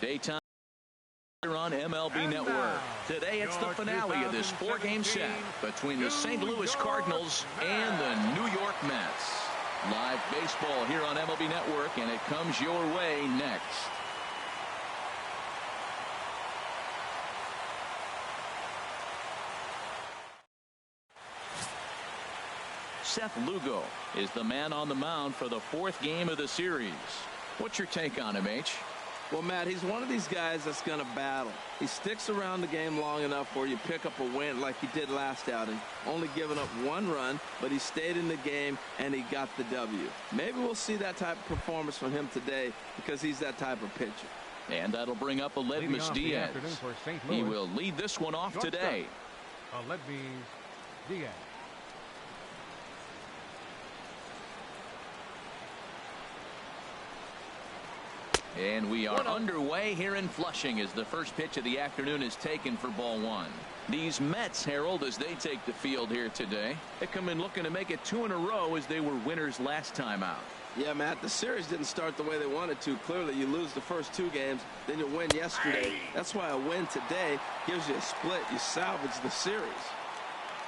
Daytime here on MLB Network. Today it's the finale of this four-game set between the St. Louis Cardinals and the New York Mets. Live baseball here on MLB Network, and it comes your way next. Seth Lugo is the man on the mound for the fourth game of the series. What's your take on him, H? Well, Matt, he's one of these guys that's going to battle. He sticks around the game long enough where you pick up a win like he did last outing. Only giving up one run, but he stayed in the game and he got the W. Maybe we'll see that type of performance from him today because he's that type of pitcher. And that'll bring up Aledmys Diaz. He will lead this one off today. Aledmys Diaz. And we are underway here in Flushing as the first pitch of the afternoon is taken for ball one. These Mets, Harold, as they take the field here today, they come in looking to make it 2 in a row as they were winners last time out. Yeah, Matt, the series didn't start the way they wanted to. Clearly, you lose the first 2 games, then you win yesterday. That's why a win today gives you a split. You salvage the series.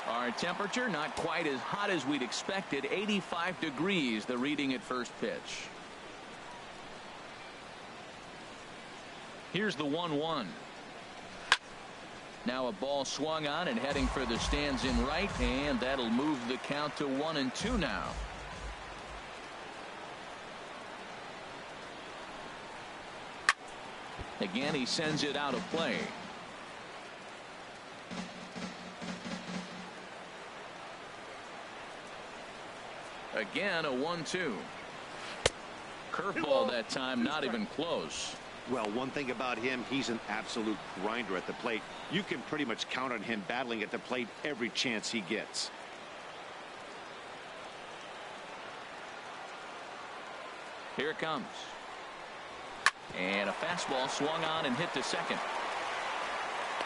Our temperature not quite as hot as we'd expected. 85 degrees, the reading at first pitch. Here's the 1-1. Now a ball swung on and heading for the stands in right, and that'll move the count to 1-2 now. Again, he sends it out of play. Again, a 1-2. Curveball that time, not even close. Well, one thing about him, he's an absolute grinder at the plate. You can pretty much count on him battling at the plate every chance he gets. Here it comes. And a fastball swung on and hit to second.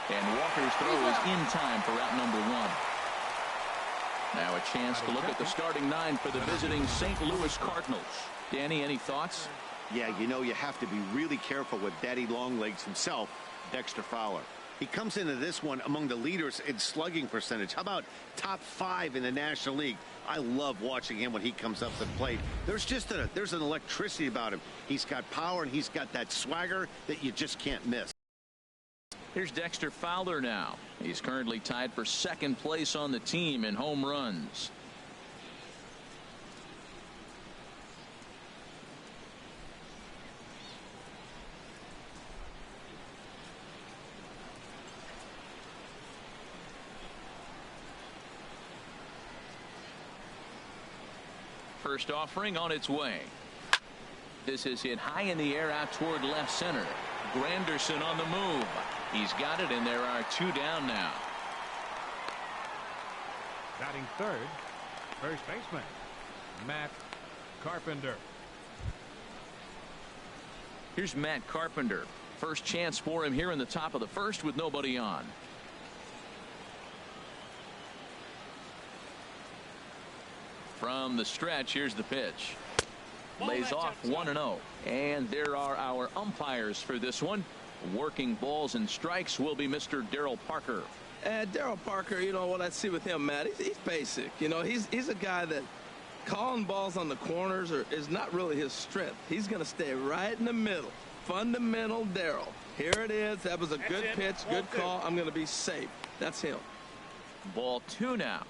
And Walker's throw is in time for out number 1. Now a chance to look at the starting 9 for the visiting St. Louis Cardinals. Danny, any thoughts? Yeah, you know, you have to be really careful with Daddy Longlegs himself, Dexter Fowler. He comes into this one among the leaders in slugging percentage. How about top 5 in the National League? I love watching him when he comes up to the plate. There's an electricity about him. He's got power and he's got that swagger that you just can't miss. Here's Dexter Fowler now. He's currently tied for second place on the team in home runs. First offering on its way. This is hit high in the air out toward left center. Granderson on the move. He's got it, and there are 2 down now. Batting third, first baseman, Matt Carpenter. Here's Matt Carpenter. First chance for him here in the top of the first with nobody on. From the stretch, here's the pitch. Lays off 1-0. And there are our umpires for this one. Working balls and strikes will be Mr. Darryl Parker. And Darryl Parker, you know what I see with him, Matt, he's basic. You know, he's a guy that calling balls on the corners is not really his strength. He's going to stay right in the middle. Fundamental Darryl. Here it is. That was a good pitch, good call. I'm going to be safe. That's him. Ball 2 now.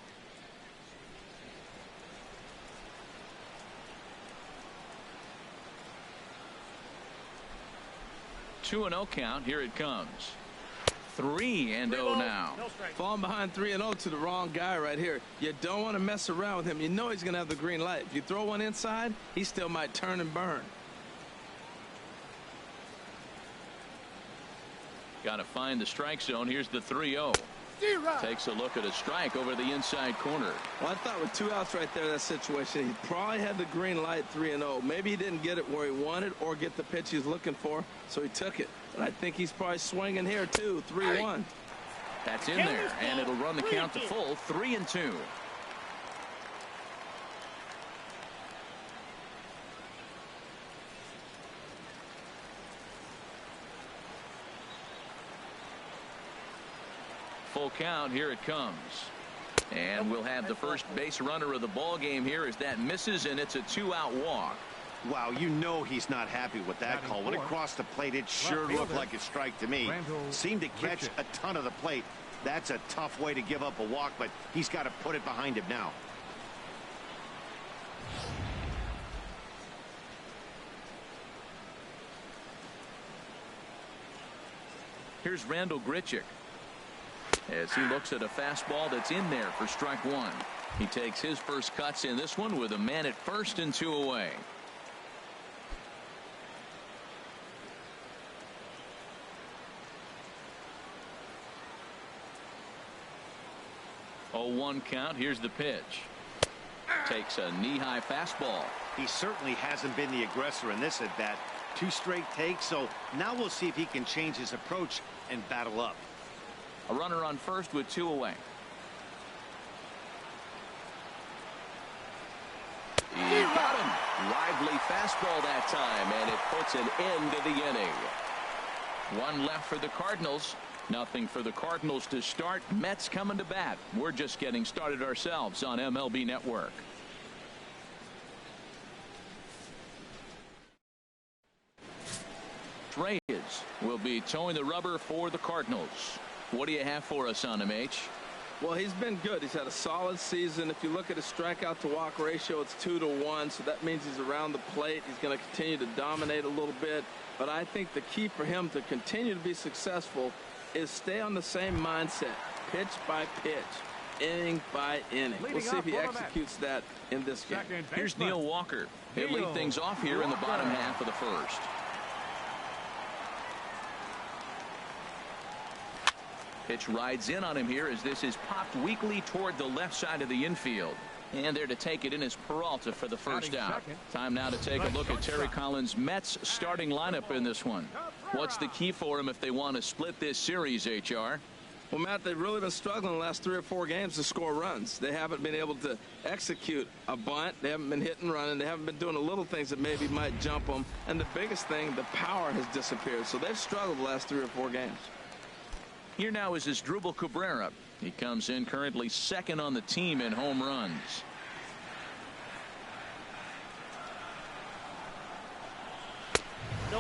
Two 2-0 count. Here it comes. 3-0 now. Falling behind 3-0 to the wrong guy right here. You don't want to mess around with him. You know he's going to have the green light. If you throw one inside, he still might turn and burn. Got to find the strike zone. Here's the 3-0. Takes a look at a strike over the inside corner. Well, I thought with 2 outs right there, that situation, he probably had the green light 3-0. Maybe he didn't get it where he wanted or get the pitch he's looking for, so he took it. But I think he's probably swinging here, too. 3-1. That's in there, and it'll run the count to full. 3-2. Full count. Here it comes. And we'll have the first base runner of the ball game here as that misses, and it's a 2-out walk. Wow, you know he's not happy with that call. When it crossed the plate, it sure looked like a strike to me. Seemed to catch a ton of the plate. That's a tough way to give up a walk, but he's got to put it behind him now. Here's Randall Grichuk as he looks at a fastball that's in there for strike one. He takes his first cuts in this one with a man at first and 2 away. 0-1 count. Here's the pitch. Takes a knee-high fastball. He certainly hasn't been the aggressor in this at bat. 2 straight takes, so now we'll see if he can change his approach and battle up. A runner on first with 2 away. He got him. Lively fastball that time, and it puts an end to the inning. 1 left for the Cardinals. Nothing for the Cardinals to start. Mets coming to bat. We're just getting started ourselves on MLB Network. Reyes will be towing the rubber for the Cardinals. What do you have for us on him, H? Well, he's been good. He's had a solid season. If you look at his strikeout to walk ratio, it's 2-to-1, so that means he's around the plate. He's going to continue to dominate a little bit, but I think the key for him to continue to be successful is stay on the same mindset, pitch by pitch, inning by inning. We'll see if he executes that in this game. Here's Neil Walker. He'll lead things off here in the bottom half of the first. Pitch rides in on him here as this is popped weakly toward the left side of the infield. And there to take it in is Peralta for the first out. Time now to take a look at Terry Collins' Mets starting lineup in this one. What's the key for him if they want to split this series, HR? Well, Matt, they've really been struggling the last 3 or 4 games to score runs. They haven't been able to execute a bunt. They haven't been hitting, running. They haven't been doing the little things that maybe might jump them. And the biggest thing, the power has disappeared. So they've struggled the last 3 or 4 games. Here now is Asdrubal Cabrera. He comes in currently second on the team in home runs.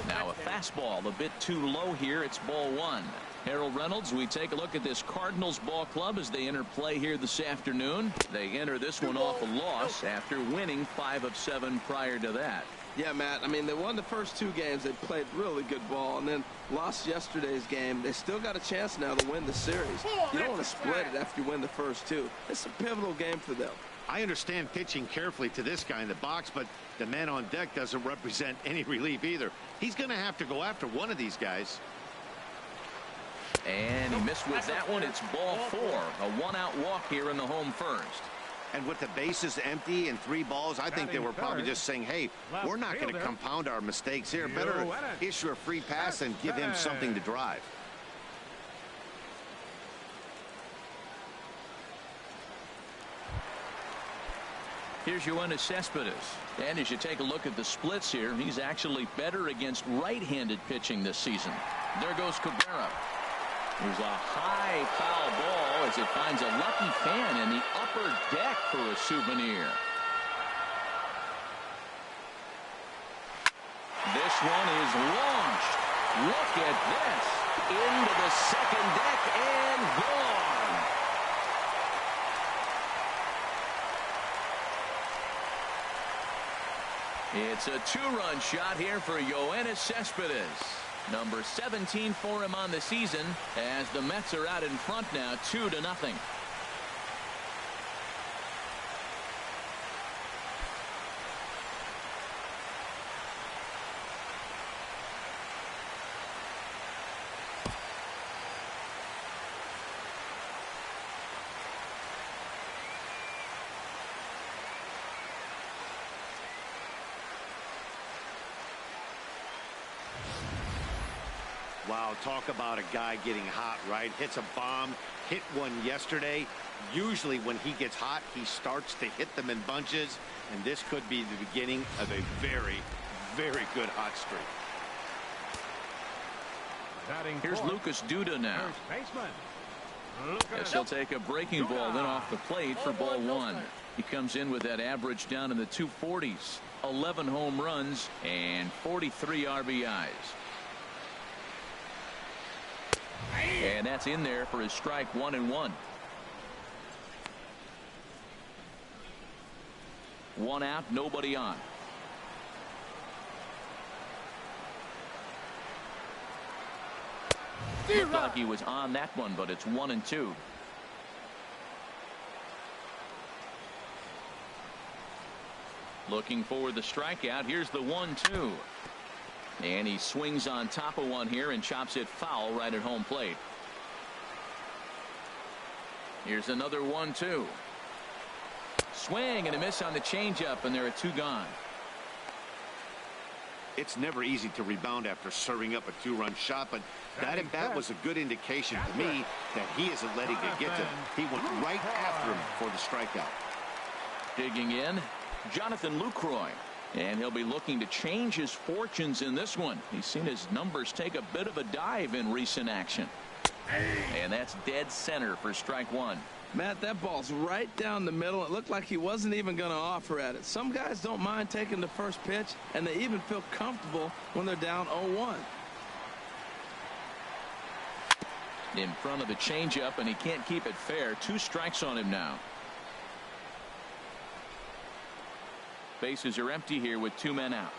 Now a fastball a bit too low here. It's ball 1. Harold Reynolds, we take a look at this Cardinals ball club as they enter play here this afternoon. They enter this one off a loss after winning 5 of 7 prior to that. Yeah, Matt, I mean, they won the first 2 games. They played really good ball and then lost yesterday's game. They still got a chance now to win the series. You don't want to split it after you win the first 2. It's a pivotal game for them. I understand pitching carefully to this guy in the box, but the man on deck doesn't represent any relief either. He's going to have to go after one of these guys. And he missed with that one. It's ball 4. A 1-out walk here in the home first. And with the bases empty and 3 balls, I think they were probably just saying, hey, we're not going to compound our mistakes here. Better issue a free pass and give him something to drive. Here's Yoenis Cespedes. And as you take a look at the splits here, he's actually better against right-handed pitching this season. There goes Cabrera. There's a high foul ball as it finds a lucky fan in the upper deck for a souvenir. This one is launched. Look at this. Into the second deck and gone. It's a 2-run shot here for Yoenis Cespedes. Number 17 for him on the season as the Mets are out in front now 2-0. Wow, talk about a guy getting hot, right? Hits a bomb, hit one yesterday. Usually when he gets hot, he starts to hit them in bunches, and this could be the beginning of a very, very good hot streak. Here's Lucas Duda now. Yes, he'll take a breaking ball then off the plate for ball one. He comes in with that average down in the 240s, 11 home runs and 43 RBIs. And that's in there for his strike 1-1. 1 out, nobody on. Looked like he was on that one, but it's 1-2. Looking for the strikeout. Here's the 1-2. And he swings on top of one here and chops it foul right at home plate. Here's another 1-2. Swing and a miss on the changeup, and there are 2 gone. It's never easy to rebound after serving up a 2-run shot, but that at bat was a good indication to me that he isn't letting it get to him. He went right after him for the strikeout. Digging in, Jonathan Lucroy, and he'll be looking to change his fortunes in this one. He's seen his numbers take a bit of a dive in recent action. And that's dead center for strike 1. Matt, that ball's right down the middle. It looked like he wasn't even going to offer at it. Some guys don't mind taking the first pitch, and they even feel comfortable when they're down 0-1. In front of the changeup, and he can't keep it fair. 2 strikes on him now. Bases are empty here with 2 men out.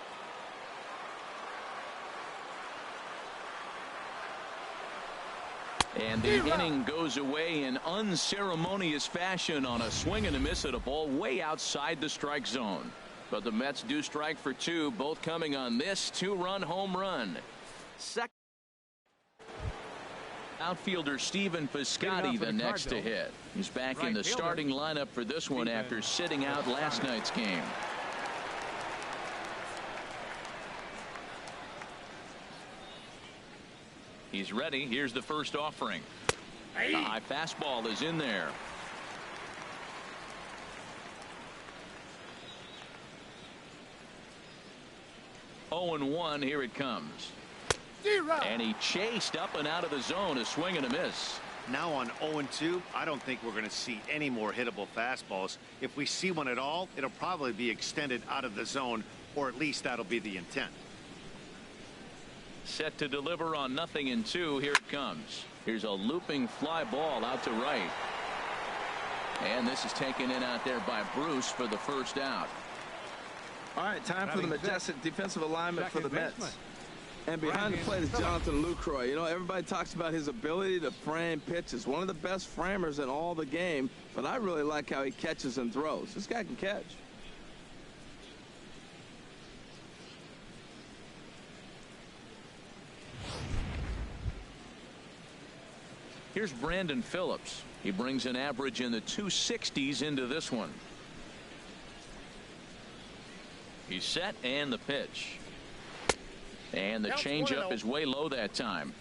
And the inning goes away in unceremonious fashion on a swing and a miss at a ball way outside the strike zone. But the Mets do strike for 2, both coming on this 2-run home run. Second, outfielder Stephen Piscotty the next to hit. He's back in the starting lineup for this one after sitting out last night's game. He's ready. Here's the first offering. The high fastball is in there. Oh and 1. Here it comes. And he chased up and out of the zone. A swing and a miss. Now on 0-2, I don't think we're going to see any more hittable fastballs. If we see one at all, it'll probably be extended out of the zone, or at least that'll be the intent. Set to deliver on 0-2. Here it comes. Here's a looping fly ball out to right. And this is taken in out there by Bruce for the first out. All right, time for the majestic defensive alignment for the Mets. And behind the plate is Jonathan Lucroy. You know, everybody talks about his ability to frame pitches. One of the best framers in all the game, but I really like how he catches and throws. This guy can catch. Here's Brandon Phillips. He brings an average in the 260s into this one. He's set and the pitch. And the changeup is way low that time.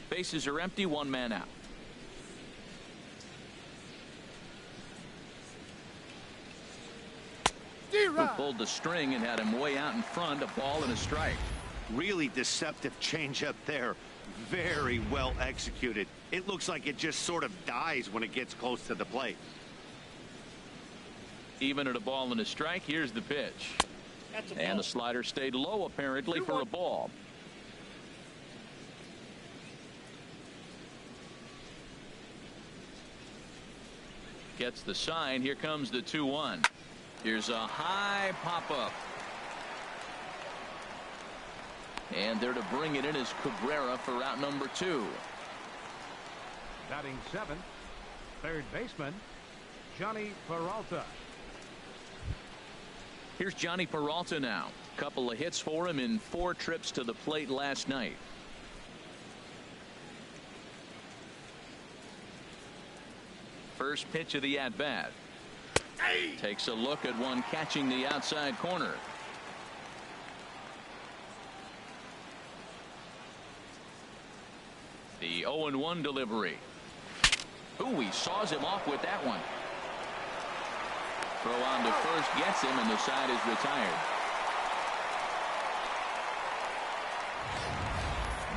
Bases are empty, 1 man out. Who pulled the string and had him way out in front, a ball and a strike. Really deceptive changeup there. Very well executed. It looks like it just sort of dies when it gets close to the plate. Even at a ball and a strike, here's the pitch. And the slider stayed low apparently for a ball. Gets the sign. Here comes the 2-1. Here's a high pop-up. And there to bring it in is Cabrera for out number 2. Batting 7th, third baseman, Johnny Peralta. Here's Johnny Peralta now. Couple of hits for him in 4 trips to the plate last night. First pitch of the at-bat. Takes a look at one catching the outside corner. The 0-1 delivery. Ooh, he saws him off with that one. Throw on to first gets him, and the side is retired.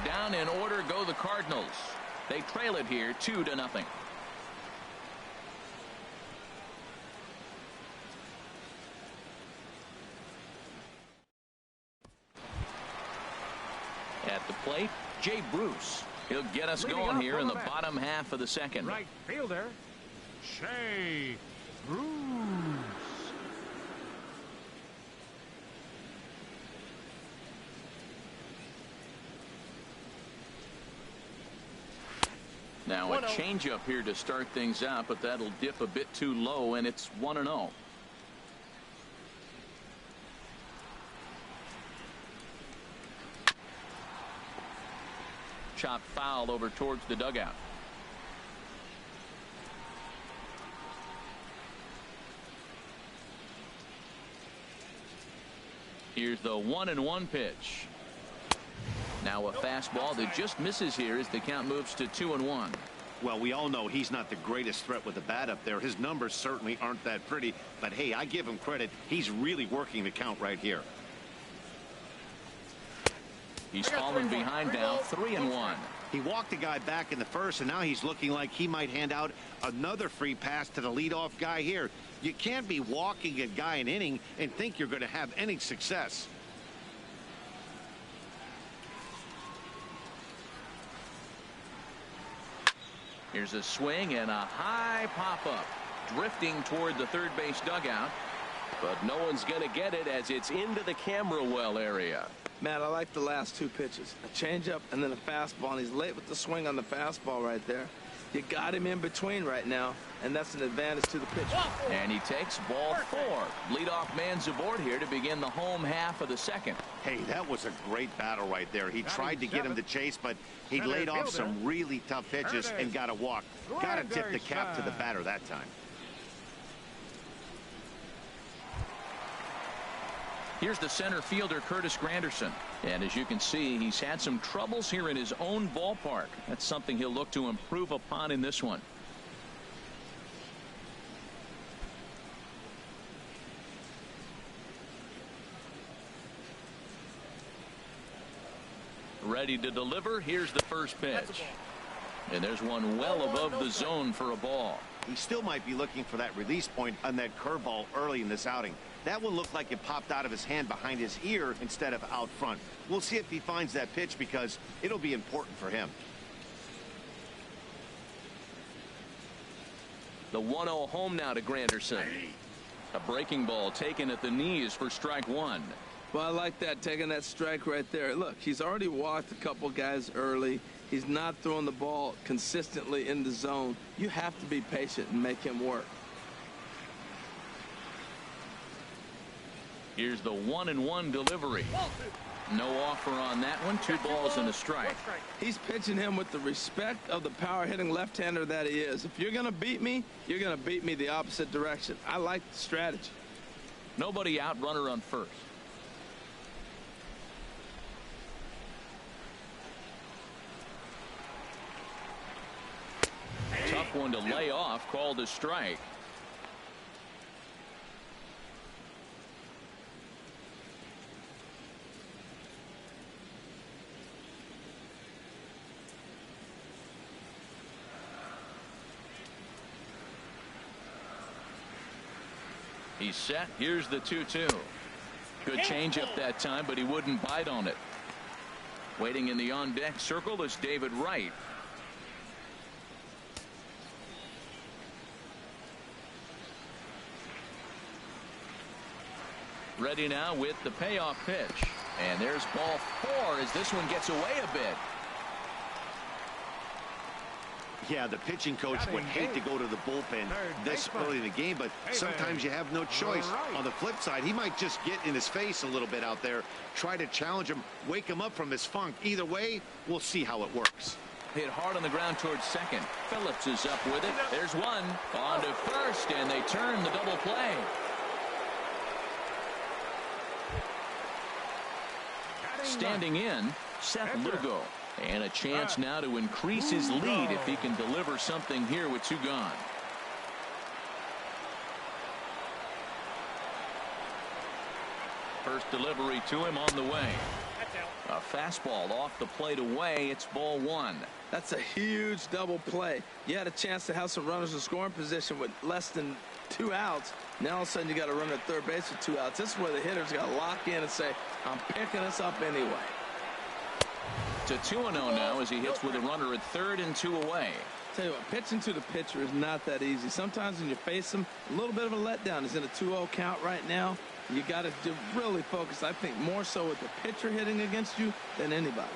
Down in order go the Cardinals. They trail it here 2-0. plate, Jay Bruce. He'll get us Leading going off here for in the the Mets, bottom half of the second. Right fielder, Jay Bruce. Now a changeup here to start things out, but that'll dip a bit too low, and it's 1-0. Chop foul over towards the dugout. Here's the 1-1 pitch. Now a fastball that just misses here as the count moves to 2-1. Well, we all know he's not the greatest threat with the bat up there. His numbers certainly aren't that pretty, but hey, I give him credit. He's really working the count right here. He's fallen behind now, 3-1. He walked the guy back in the first, and now he's looking like he might hand out another free pass to the leadoff guy here. You can't be walking a guy an inning and think you're going to have any success. Here's a swing and a high pop-up, drifting toward the third base dugout. But no one's going to get it as it's into the camera well area. Matt, I like the last two pitches. A changeup and then a fastball, and he's late with the swing on the fastball right there. You got him in between right now, and that's an advantage to the pitcher. And he takes ball 4. Leadoff man's aboard here to begin the home half of the second. Hey, that was a great battle right there. He tried to get him to chase, but he laid off some really tough pitches and got a walk. Got to tip the cap to the batter that time. Here's the center fielder, Curtis Granderson. And as you can see, he's had some troubles here in his own ballpark. That's something he'll look to improve upon in this one. Ready to deliver. Here's the first pitch. And there's one well above the zone for a ball. He still might be looking for that release point on that curveball early in this outing. That one looked like it popped out of his hand behind his ear instead of out front. We'll see if he finds that pitch because it'll be important for him. The 1-0 home now to Granderson. A breaking ball taken at the knees for strike 1. Well, I like that, taking that strike right there. Look, he's already walked a couple guys early. He's not throwing the ball consistently in the zone. You have to be patient and make him work. Here's the 1-1 delivery. No offer on that one. 2 balls and a strike. He's pitching him with the respect of the power hitting left-hander that he is. If you're going to beat me, you're going to beat me the opposite direction. I like the strategy. Nobody out, runner on first. Tough one to lay off, called a strike. He's set. Here's the 2-2. Good changeup that time, but he wouldn't bite on it. Waiting in the on-deck circle is David Wright. Ready now with the payoff pitch. And there's ball 4 as this one gets away a bit. Yeah, the pitching coach would hate to go to the bullpen this early in the game, but sometimes you have no choice. On the flip side, he might just get in his face a little bit out there, try to challenge him, wake him up from his funk. Either way, we'll see how it works. Hit hard on the ground towards second. Phillips is up with it. There's one. On to first, and they turn the double play. Standing in, Seth Lugo. And a chance now to increase his lead if he can deliver something here with 2 gone. First delivery to him on the way. A fastball off the plate away. It's ball 1. That's a huge double play. You had a chance to have some runners in scoring position with less than 2 outs. Now all of a sudden you got to run at third base with 2 outs. This is where the hitters got to lock in and say, I'm picking us up anyway. To 2-0 now as he hits with a runner at third and 2 away. Tell you what, pitching to the pitcher is not that easy. Sometimes when you face him, a little bit of a letdown. He's in a 2-0 count right now. You got to really focus, I think, more so with the pitcher hitting against you than anybody.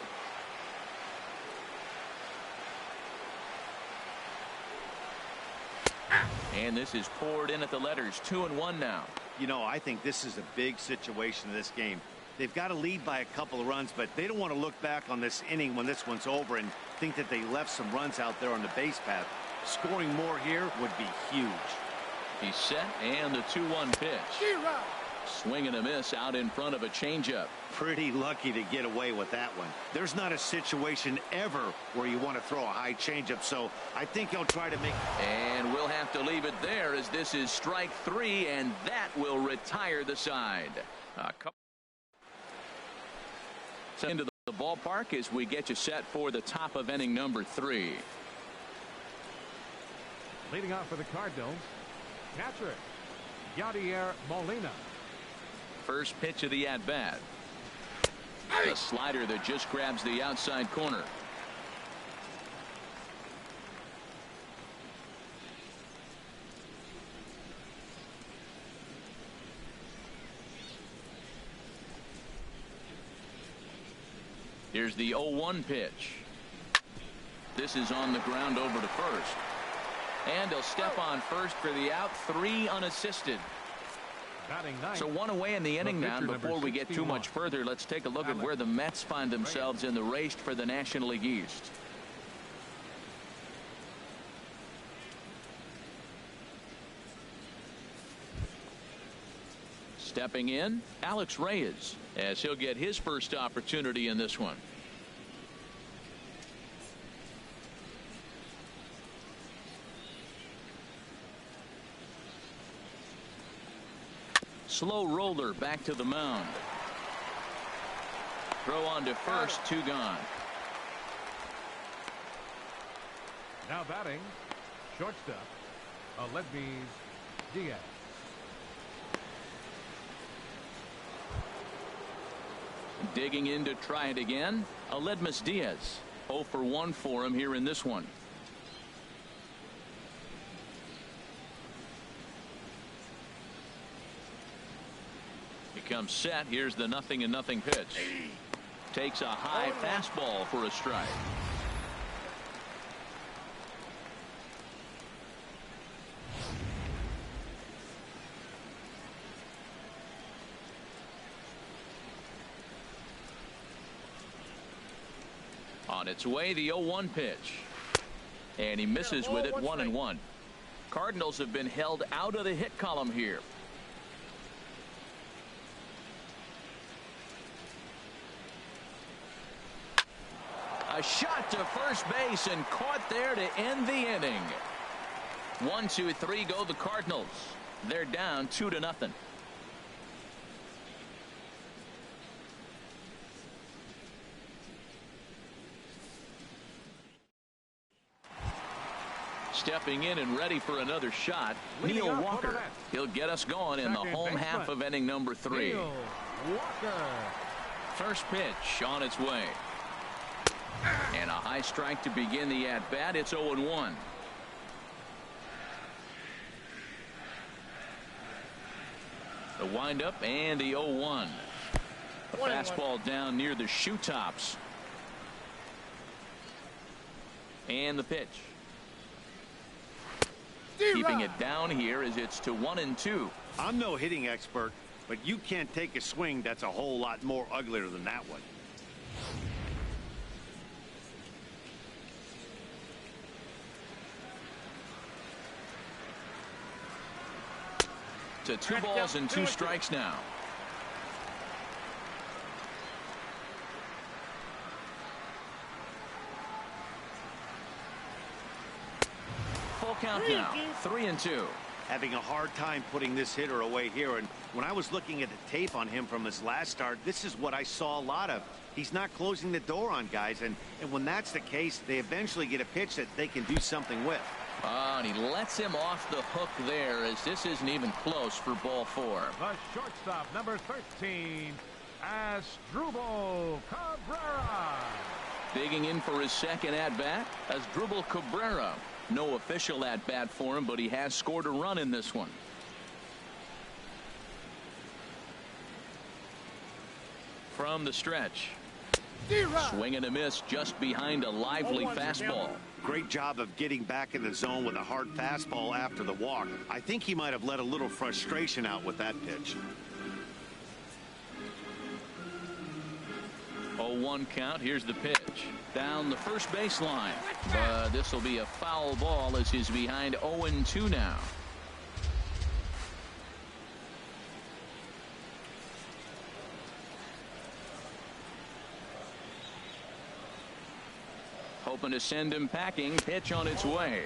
And this is poured in at the letters. 2-1 now. You know, I think this is a big situation in this game. They've got to lead by a couple of runs, but they don't want to look back on this inning when this one's over and think that they left some runs out there on the base path. Scoring more here would be huge. He's set, and the 2-1 pitch. Swing and a miss out in front of a changeup. Pretty lucky to get away with that one. There's not a situation ever where you want to throw a high changeup, so I think he'll try to make. And we'll have to leave it there as this is strike 3, and that will retire the side. Into the ballpark as we get you set for the top of inning number 3. Leading off for the Cardinals, catcher Yadier Molina. First pitch of the at-bat. A slider that just grabs the outside corner. Here's the 0-1 pitch. This is on the ground over to first. And he'll step on first for the out. 3 unassisted. So 1 away in the inning now. Before we get too much further, let's take a look at where the Mets find themselves in the race for the National League East. Stepping in, Alex Reyes, as he'll get his first opportunity in this one. Slow roller back to the mound. Throw on to first, 2 gone. Now batting, shortstop, Aledmys Diaz. Digging in to try it again, Aledmys Diaz. 0 for 1 for him here in this one. Comes set. Here's the 0-0 pitch. Takes a high fastball for a strike. On its way, the 0-1 pitch. And he misses with it. 1-1. Cardinals have been held out of the hit column here. A shot to first base and caught there to end the inning. 1, 2, 3 go the Cardinals. They're down 2-0. Stepping in and ready for another shot, Neil Walker. He'll get us going in the home half of inning number 3. Neil Walker. First pitch on its way. And a high strike to begin the at-bat. It's 0-1. The windup and the 0-1. A fastball down near the shoe tops. And the pitch. Keeping it down here as it's to 1-2. I'm no hitting expert, but you can't take a swing that's a whole lot more uglier than that one. To 2 balls and 2 strikes now. Full count now. 3-2. Having a hard time putting this hitter away here, and when I was looking at the tape on him from his last start, this is what I saw a lot of. He's not closing the door on guys, and when that's the case, they eventually get a pitch that they can do something with. And he lets him off the hook there as this isn't even close for ball 4. The shortstop, number 13, Asdrubal Cabrera. Digging in for his second at-bat as Dribble Cabrera. No official at-bat for him, but he has scored a run in this one. From the stretch. Swing and a miss just behind a lively fastball. Great job of getting back in the zone with a hard fastball after the walk. I think he might have let a little frustration out with that pitch. 0-1 count. Here's the pitch. Down the first baseline. But this will be a foul ball as he's behind 0-2 now. Hoping to send him packing. Pitch on its way.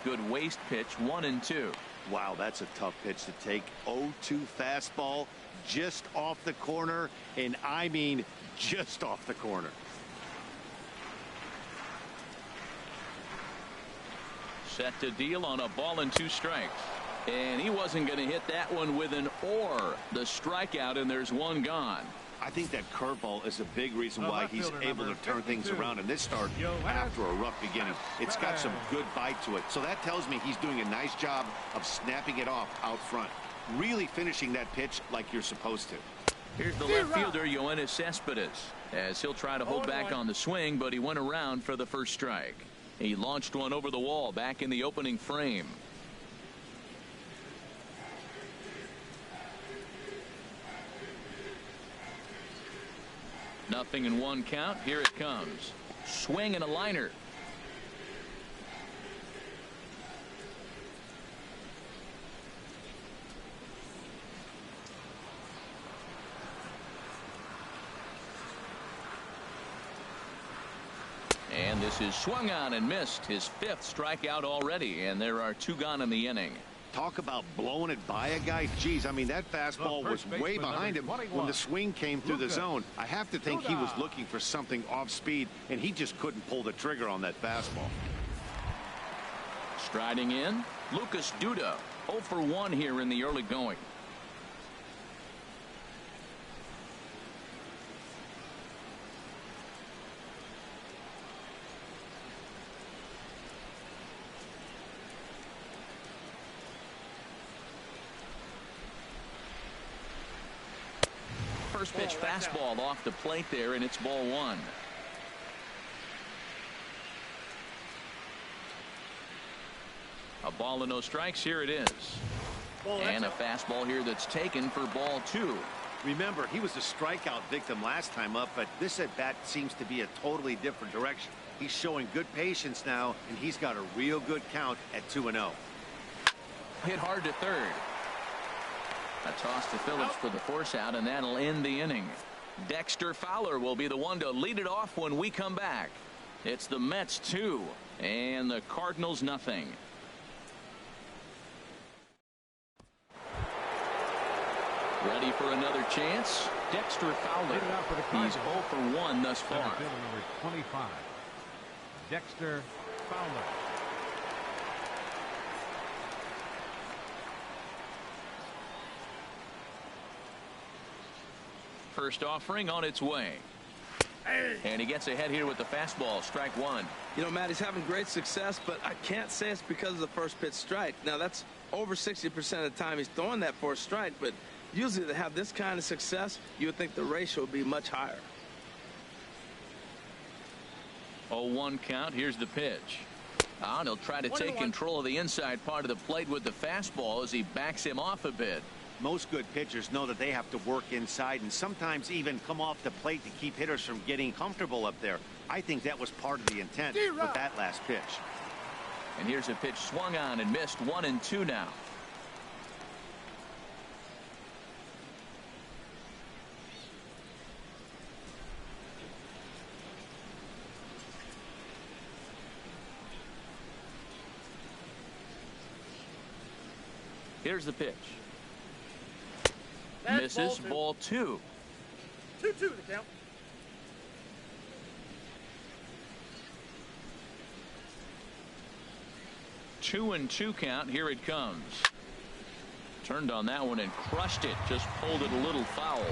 Good waste pitch. 1-2. Wow, that's a tough pitch to take. 0-2 fastball just off the corner, and I mean just off the corner. Set to deal on a ball and 2 strikes. And he wasn't going to hit that one with an or. The strikeout, and there's 1 gone. I think that curveball is a big reason why he's able to turn things around in this start after a rough beginning. It's got some good bite to it. So that tells me he's doing a nice job of snapping it off out front. Really finishing that pitch like you're supposed to. Here's the left fielder, Yoenis Cespedes, as he'll try to hold back on the swing, but he went around for the first strike. He launched one over the wall back in the opening frame. Nothing in 1 count. Here it comes. Swing and a liner. And this is swung on and missed. His 5th strikeout already, and there are 2 gone in the inning. Talk about blowing it by a guy. Geez, I mean, that fastball was way behind him when the swing came through the zone. I have to think he was looking for something off speed, and he just couldn't pull the trigger on that fastball. Striding in, Lucas Duda. 0 for 1 here in the early going. First pitch fastball off the plate there, and it's ball 1. A ball and no strikes. Here it is. And a fastball here that's taken for ball 2. Remember, he was a strikeout victim last time up, but this at bat seems to be a totally different direction. He's showing good patience now, and he's got a real good count at 2-0. Hit hard to third. A toss to Phillips for the force out, and that'll end the inning. Dexter Fowler will be the one to lead it off when we come back. It's the Mets 2 and the Cardinals nothing. Ready for another chance? Dexter Fowler. He's 0 for 1 thus far. Number 25, Dexter Fowler. First offering on its way. And he gets ahead here with the fastball. Strike 1. You know, Matt, he's having great success, but I can't say it's because of the first pitch strike. Now, that's over 60% of the time he's throwing that for a strike, but usually to have this kind of success, you would think the ratio would be much higher. 0-1 count. Here's the pitch. And he'll try to take control of the inside part of the plate with the fastball as he backs him off a bit. Most good pitchers know that they have to work inside and sometimes even come off the plate to keep hitters from getting comfortable up there. I think that was part of the intent with that last pitch. And here's a pitch swung on and missed. 1-2 now. Here's the pitch. Misses. Ball 2. 2-2 the count. Two and 2 count. Here it comes. Turned on that one and crushed it. Just pulled it a little foul.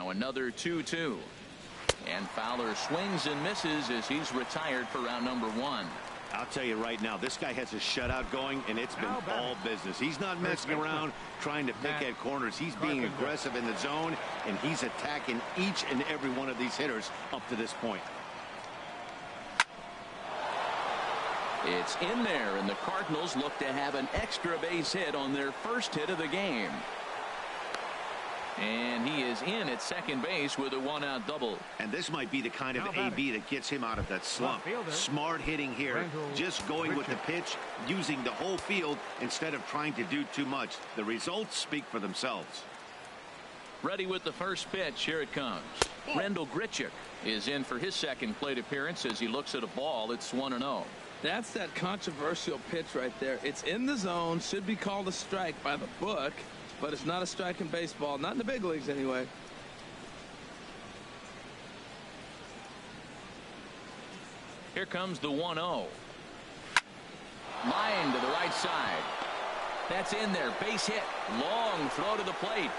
Now another 2-2. And Fowler swings and misses as he's retired for round number 1. I'll tell you right now, this guy has a shutout going, and it's been all business. He's not messing around trying to pick at corners. He's being aggressive in the zone, and he's attacking each and every one of these hitters up to this point. It's in there, and the Cardinals look to have an extra base hit on their first hit of the game. And he is in at second base with a one-out double. And this might be the kind of AB that gets him out of that slump. Smart hitting here, just going with the pitch, using the whole field instead of trying to do too much. The results speak for themselves. Ready with the first pitch. Here it comes. Randall Grichuk is in for his second plate appearance as he looks at a ball. It's 1-0. That's that controversial pitch right there. It's in the zone, should be called a strike by the book. But it's not a strike in baseball, not in the big leagues anyway. Here comes the 1-0. Line to the right side. That's in there. Base hit. Long throw to the plate.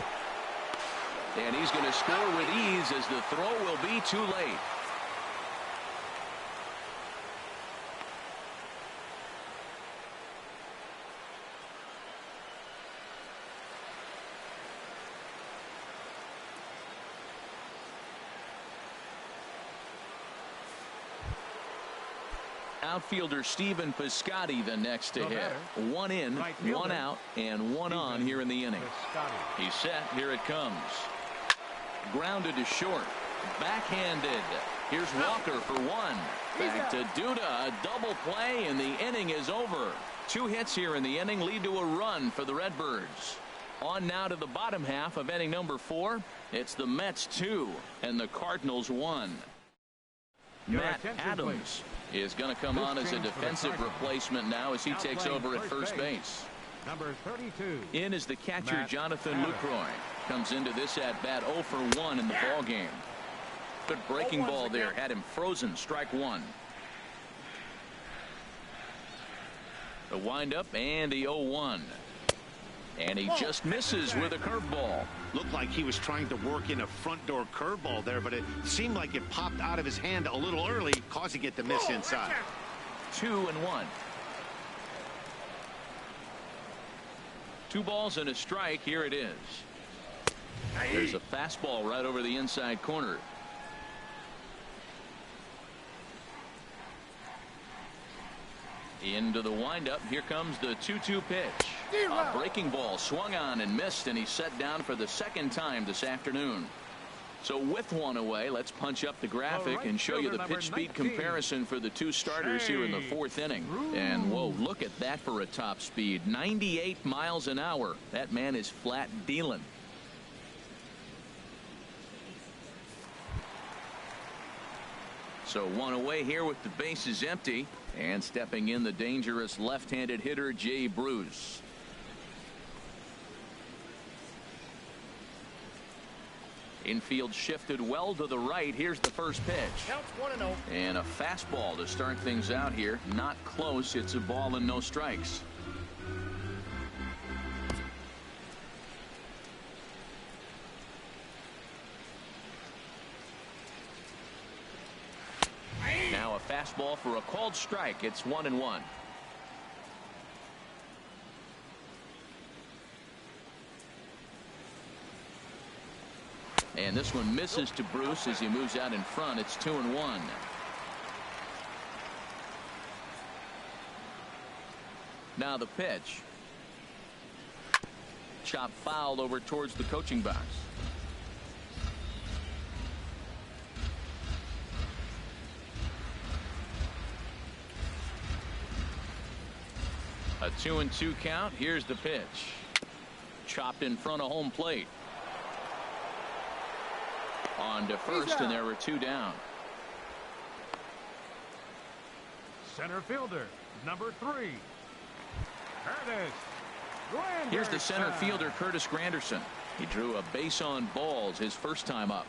And he's going to score with ease as the throw will be too late. Outfielder Stephen Piscotty the next to hit. One in, one out, and one on here in the inning. He's set. Here it comes. Grounded to short. Backhanded. Here's Walker for one. Back to Duda. A double play, and the inning is over. 2 hits here in the inning lead to a run for the Redbirds. On now to the bottom half of inning number 4. It's the Mets 2 and the Cardinals 1. Matt Adams is going to come on as a defensive replacement now as he takes over at first base. Number 32. In is the catcher Jonathan Lucroy. Comes into this at bat 0 for 1 in the ball game. Good breaking ball there. Had him frozen. Strike 1. The windup and the 0-1. And he just misses with a curveball. Looked like he was trying to work in a front door curveball there, but it seemed like it popped out of his hand a little early, causing it to miss inside. 2-1. 2 balls and a strike. Here it is. There's a fastball right over the inside corner. Into the windup. Here comes the 2-2 pitch. A breaking ball swung on and missed, and he's set down for the second time this afternoon. So with one away, let's punch up the graphic and show you the pitch speed comparison for the 2 starters here in the 4th inning. And whoa, look at that for a top speed. 98 miles an hour. That man is flat dealing. So one away here with the bases empty. And stepping in the dangerous left-handed hitter Jay Bruce. Infield shifted well to the right. Here's the first pitch. Counts 1-0. And a fastball to start things out here. Not close. It's a ball and no strikes. Now a fastball for a called strike. It's 1-1. And this one misses to Bruce as he moves out in front. It's 2-1. Now the pitch. Chop foul over towards the coaching box. A 2-2 count. Here's the pitch. Chopped in front of home plate. On to first, and there were 2 down. Center fielder, number 3. Curtis Granderson. Here's the center fielder, Curtis Granderson. He drew a base on balls his first time up.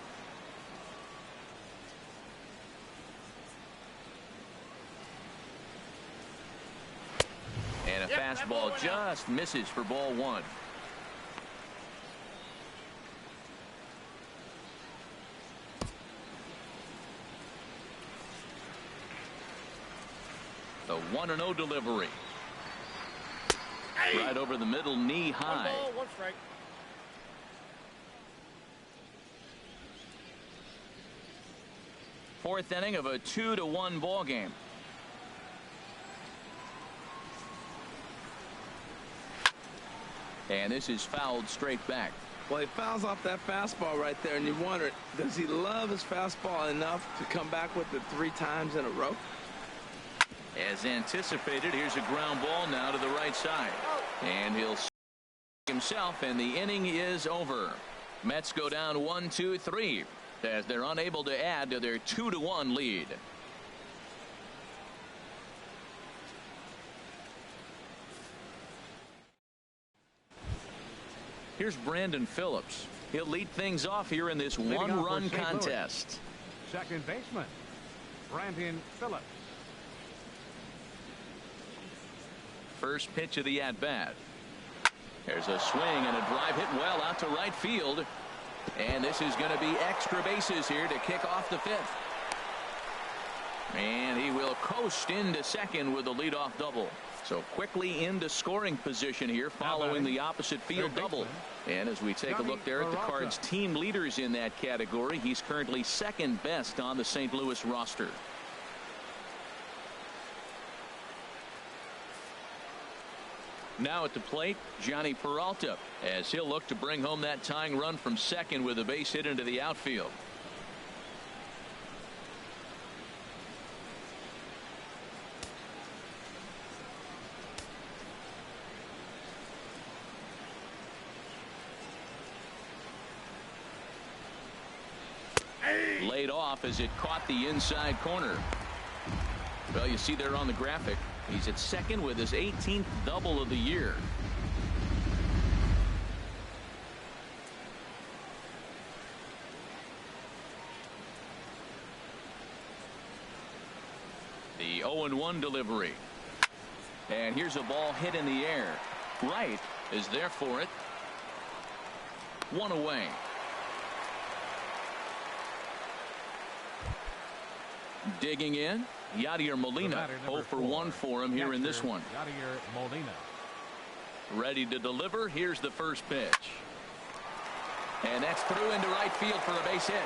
And a fastball just misses for ball 1. The 1-0 delivery. Right over the middle, knee high. 1 ball, 1 strike. Fourth inning of a 2-1 ball game. And this is fouled straight back. Well, he fouls off that fastball right there, and you wonder, does he love his fastball enough to come back with it 3 times in a row? As anticipated, here's a ground ball now to the right side. And he'll himself, and the inning is over. Mets go down 1-2-3 as they're unable to add to their 2-1 lead. Here's Brandon Phillips. He'll lead things off here in this one-run contest. Second baseman, Brandon Phillips. First pitch of the at-bat. There's a swing and a drive hit well out to right field. And this is going to be extra bases here to kick off the 5th. And he will coast into second with a leadoff double. So quickly into scoring position here following the opposite field double. And as we take a look there at the Cards team leaders in that category, he's currently second best on the St. Louis roster. Now at the plate, Johnny Peralta, as he'll look to bring home that tying run from second with a base hit into the outfield. Laid off as it caught the inside corner. Well, you see there on the graphic, he's at second with his 18th double of the year. The 0-1 delivery. And here's a ball hit in the air. Right is there for it. 1 away. Digging in, Yadier Molina. 0 for 1 for him here in this one. Yadier Molina. Ready to deliver. Here's the first pitch. And that's through into right field for a base hit.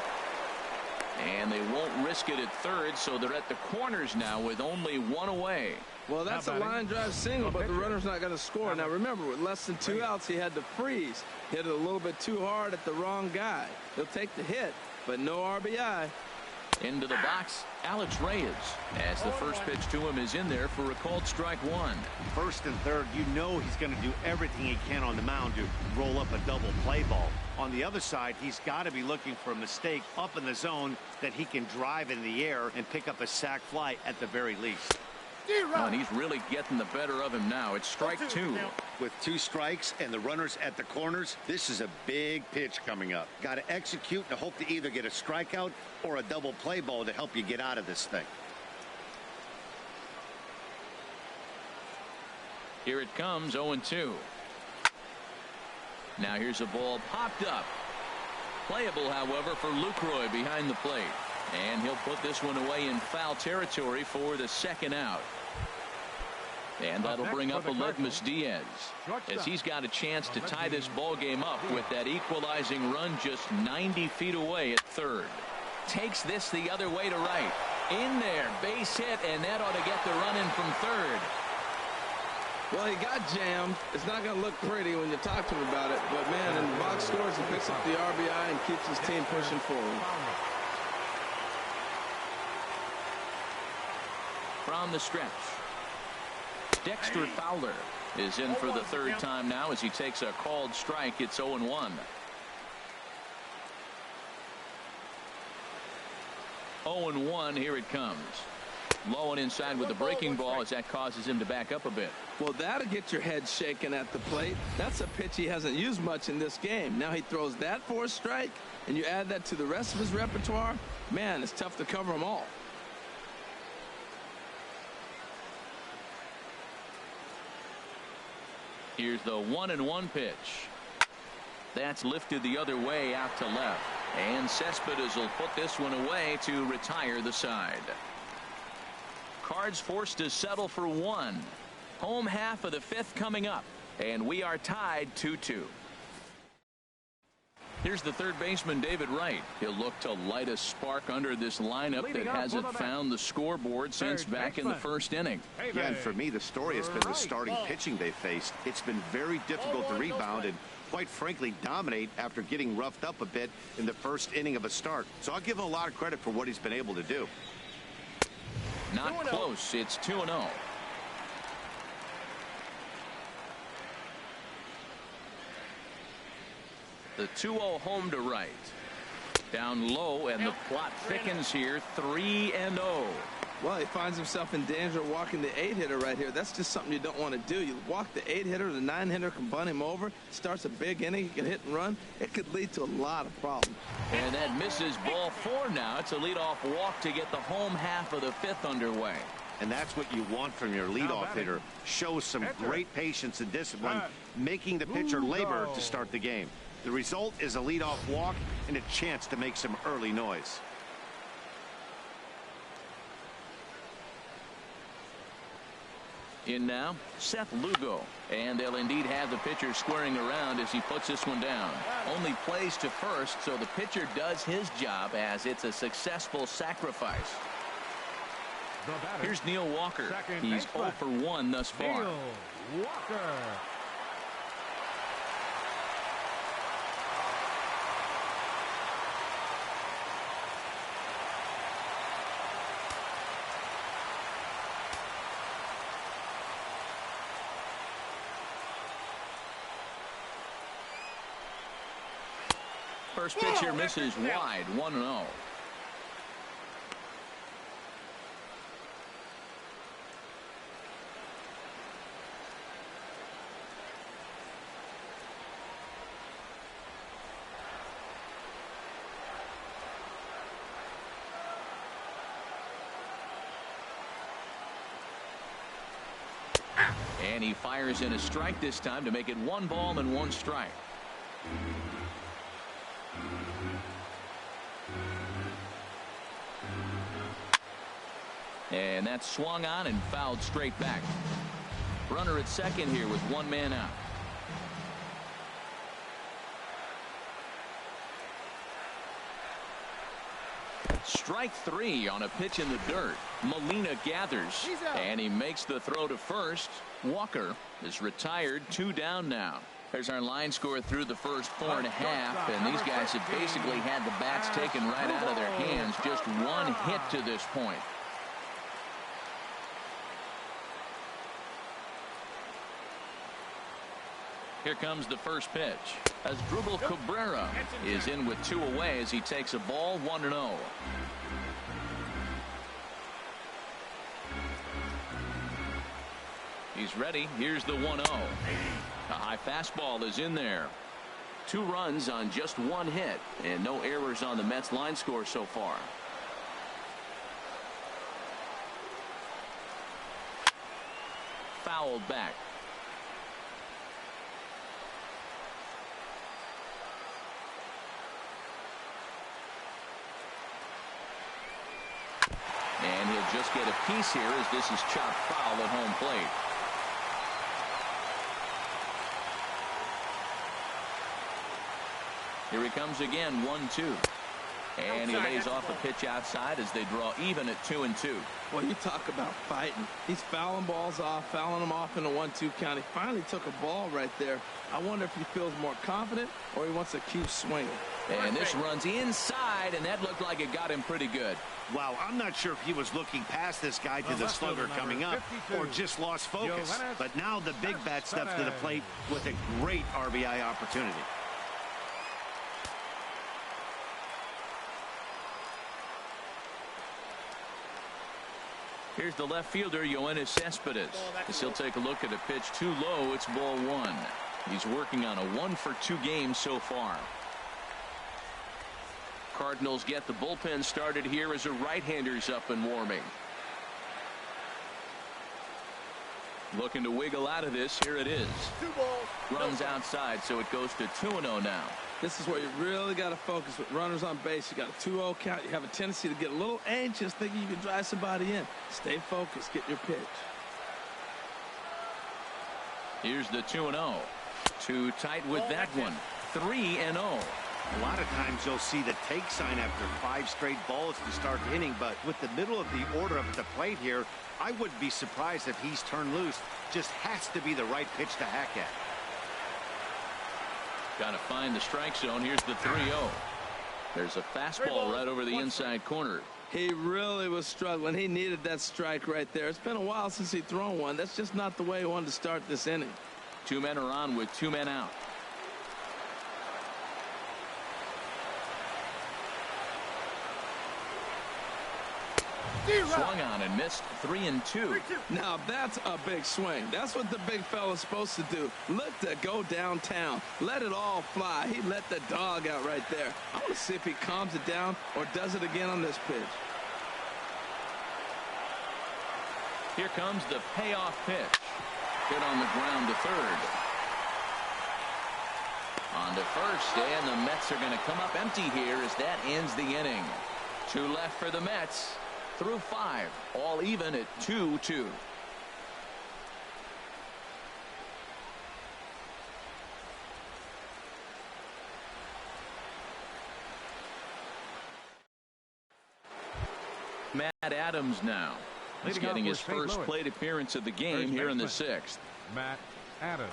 And they won't risk it at third, so they're at the corners now with only 1 away. Well, that's a line drive single, but the runner's not going to score. Now, remember, with less than 2 outs, he had to freeze. Hit it a little bit too hard at the wrong guy. He'll take the hit, but no RBI. Into the box, Alex Reyes, as the first pitch to him is in there for a called strike 1. First and third, you know he's going to do everything he can on the mound to roll up a double play ball. On the other side, he's got to be looking for a mistake up in the zone that he can drive in the air and pick up a sac fly at the very least. Oh, and he's really getting the better of him now. It's strike 2. With 2 strikes and the runners at the corners, this is a big pitch coming up. Got to execute and hope to either get a strikeout or a double play ball to help you get out of this thing. Here it comes, 0-2. Now here's a ball popped up. Playable, however, for Lucroy behind the plate. And he'll put this one away in foul territory for the second out. And that'll bring up Aledmus Diaz, as he's got a chance to tie this ball game up with that equalizing run just 90 feet away at third. Takes this the other way to right. In there, base hit, and that ought to get the run in from third. Well, he got jammed. It's not going to look pretty when you talk to him about it. But, man, in the box scores, he picks up the RBI and keeps his team pushing forward. From the stretch, Dexter Fowler is in for the third time now as he takes a called strike. It's 0-1. 0-1, here it comes. Low and inside with the breaking ball as that causes him to back up a bit. Well, that'll get your head shaken at the plate. That's a pitch he hasn't used much in this game. Now he throws that for a strike, and you add that to the rest of his repertoire. Man, it's tough to cover them all. Here's the 1-1 pitch. That's lifted the other way out to left. And Cespedes will put this one away to retire the side. Cards forced to settle for one. Home half of the fifth coming up, and we are tied 2-2. Here's the third baseman, David Wright. He'll look to light a spark under this lineup that hasn't found the scoreboard since back in the first inning. Yeah, and for me, the story has been the starting pitching they faced. It's been very difficult to rebound and, quite frankly, dominate after getting roughed up a bit in the first inning of a start. So I'll give him a lot of credit for what he's been able to do. Not close. It's 2-0. The 2-0 home to Wright. Down low, and the plot thickens here. 3-0. Well, he finds himself in danger of walking the 8-hitter right here. That's just something you don't want to do. You walk the 8-hitter, the 9-hitter can bunt him over. Starts a big inning, he can hit and run. It could lead to a lot of problems. And that misses ball 4 now. It's a leadoff walk to get the home half of the fifth underway. And that's what you want from your leadoff hitter. Shows some great patience and discipline, making the pitcher labor to start the game. The result is a leadoff walk and a chance to make some early noise. In now, Seth Lugo. And they'll indeed have the pitcher squaring around as he puts this one down. Only plays to first, so the pitcher does his job as it's a successful sacrifice. Here's Neil Walker. He's 0 for 1 thus far. Neil Walker. First pitch here misses wide. 1-0. And he fires in a strike this time to make it 1 ball and 1 strike. And that's swung on and fouled straight back. Runner at second here with 1 man out. Strike 3 on a pitch in the dirt. Molina gathers, and he makes the throw to first. Walker is retired, 2 down now. There's our line score through the first 4.5, and these guys have basically had the bats taken right out of their hands. Just 1 hit to this point. Here comes the first pitch. Asdrubal Cabrera is in with 2 away as he takes a ball. 1-0. He's ready. Here's the 1-0. A high fastball is in there. 2 runs on just 1 hit, and no errors on the Mets line score so far. Fouled back. And he'll just get a piece here as this is chopped foul at home plate. Here he comes again, 1-2. And he lays off a pitch outside as they draw even at 2-2. Well, you talk about fighting. He's fouling balls off, fouling them off in a 1-2 count. He finally took a ball right there. I wonder if he feels more confident or he wants to keep swinging. And this runs inside, and that looked like it got him pretty good. Wow, I'm not sure if he was looking past this guy to the slugger coming up or just lost focus. But now the big bat steps to the plate with a great RBI opportunity. Here's the left fielder, Yoenis Cespedes. As he'll take a look at a pitch too low, it's ball 1. He's working on a 1-for-2 game so far. Cardinals get the bullpen started here as a right-hander's up and warming. Looking to wiggle out of this. Here it is. 2 balls. Runs outside, so it goes to 2-0 now. This is where you really got to focus with runners on base. You got a 2-0 count. You have a tendency to get a little anxious thinking you can drive somebody in. Stay focused. Get your pitch. Here's the 2-0. Too tight with that one. 3-0. A lot of times you'll see the take sign after 5 straight balls to start the inning, but with the middle of the order up at the plate here, I wouldn't be surprised if he's turned loose. Just has to be the right pitch to hack at. Got to find the strike zone. Here's the 3-0. There's a fastball right over the inside corner. He really was struggling. He needed that strike right there. It's been a while since he thrown one. That's just not the way he wanted to start this inning. 2 men are on with 2 men out. Swung on and missed. 3-2. Now that's a big swing. That's what the big fella's supposed to do. Look to go downtown. Let it all fly. He let the dog out right there. I want to see if he calms it down or does it again on this pitch. Here comes the payoff pitch. Hit on the ground to third. On to first, and the Mets are going to come up empty here as that ends the inning. 2 left for the Mets. Through 5, all even at 2-2. Matt Adams now. He's getting his first plate appearance of the game here in the 6th. Matt Adams.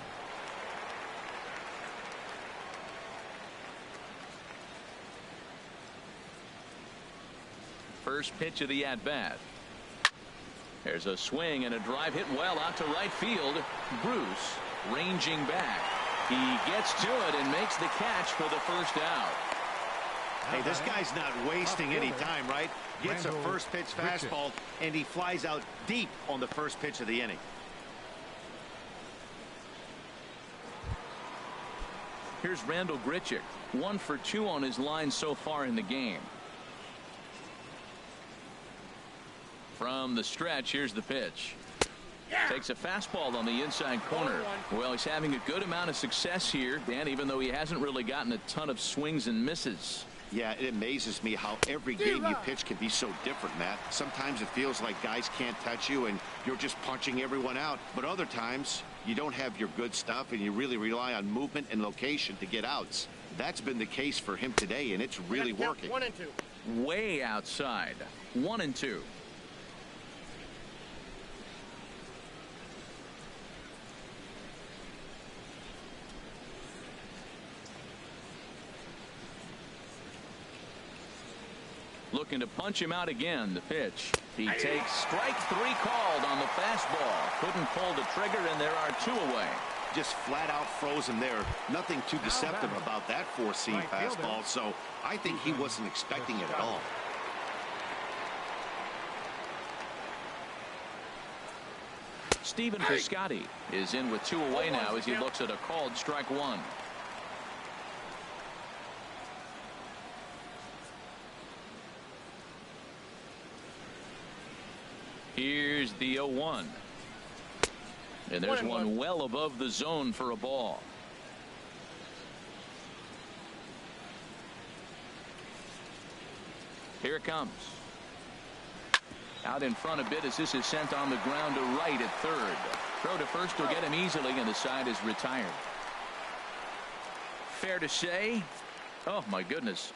First pitch of the at-bat. There's a swing and a drive hit well out to right field. Bruce ranging back. He gets to it and makes the catch for the first out. Hey, this guy's not wasting any time, right? Gets a first pitch fastball, and he flies out deep on the first pitch of the inning. Here's Randall Grichuk. 1 for 2 on his line so far in the game. From the stretch, here's the pitch. Takes a fastball on the inside corner. Well, he's having a good amount of success here, Dan, even though he hasn't really gotten a ton of swings and misses. Yeah, it amazes me how every game you pitch can be so different, Matt. Sometimes it feels like guys can't touch you and you're just punching everyone out. But other times, you don't have your good stuff and you really rely on movement and location to get outs. That's been the case for him today, and it's really working. 1-2. Way outside. 1-2. Looking to punch him out again. The pitch. He takes strike 3 called on the fastball. Couldn't pull the trigger, and there are 2 away. Just flat out frozen there. Nothing too deceptive about that 4-seam fastball, so I think he wasn't expecting it at all. Stephen Piscotty is in with 2 away now as he looks at a called strike 1. Here's the 0-1. And there's one well above the zone for a ball. Here it comes. Out in front a bit as this is sent on the ground to right at third. Throw to first will get him easily, and the side is retired. Fair to say, oh my goodness,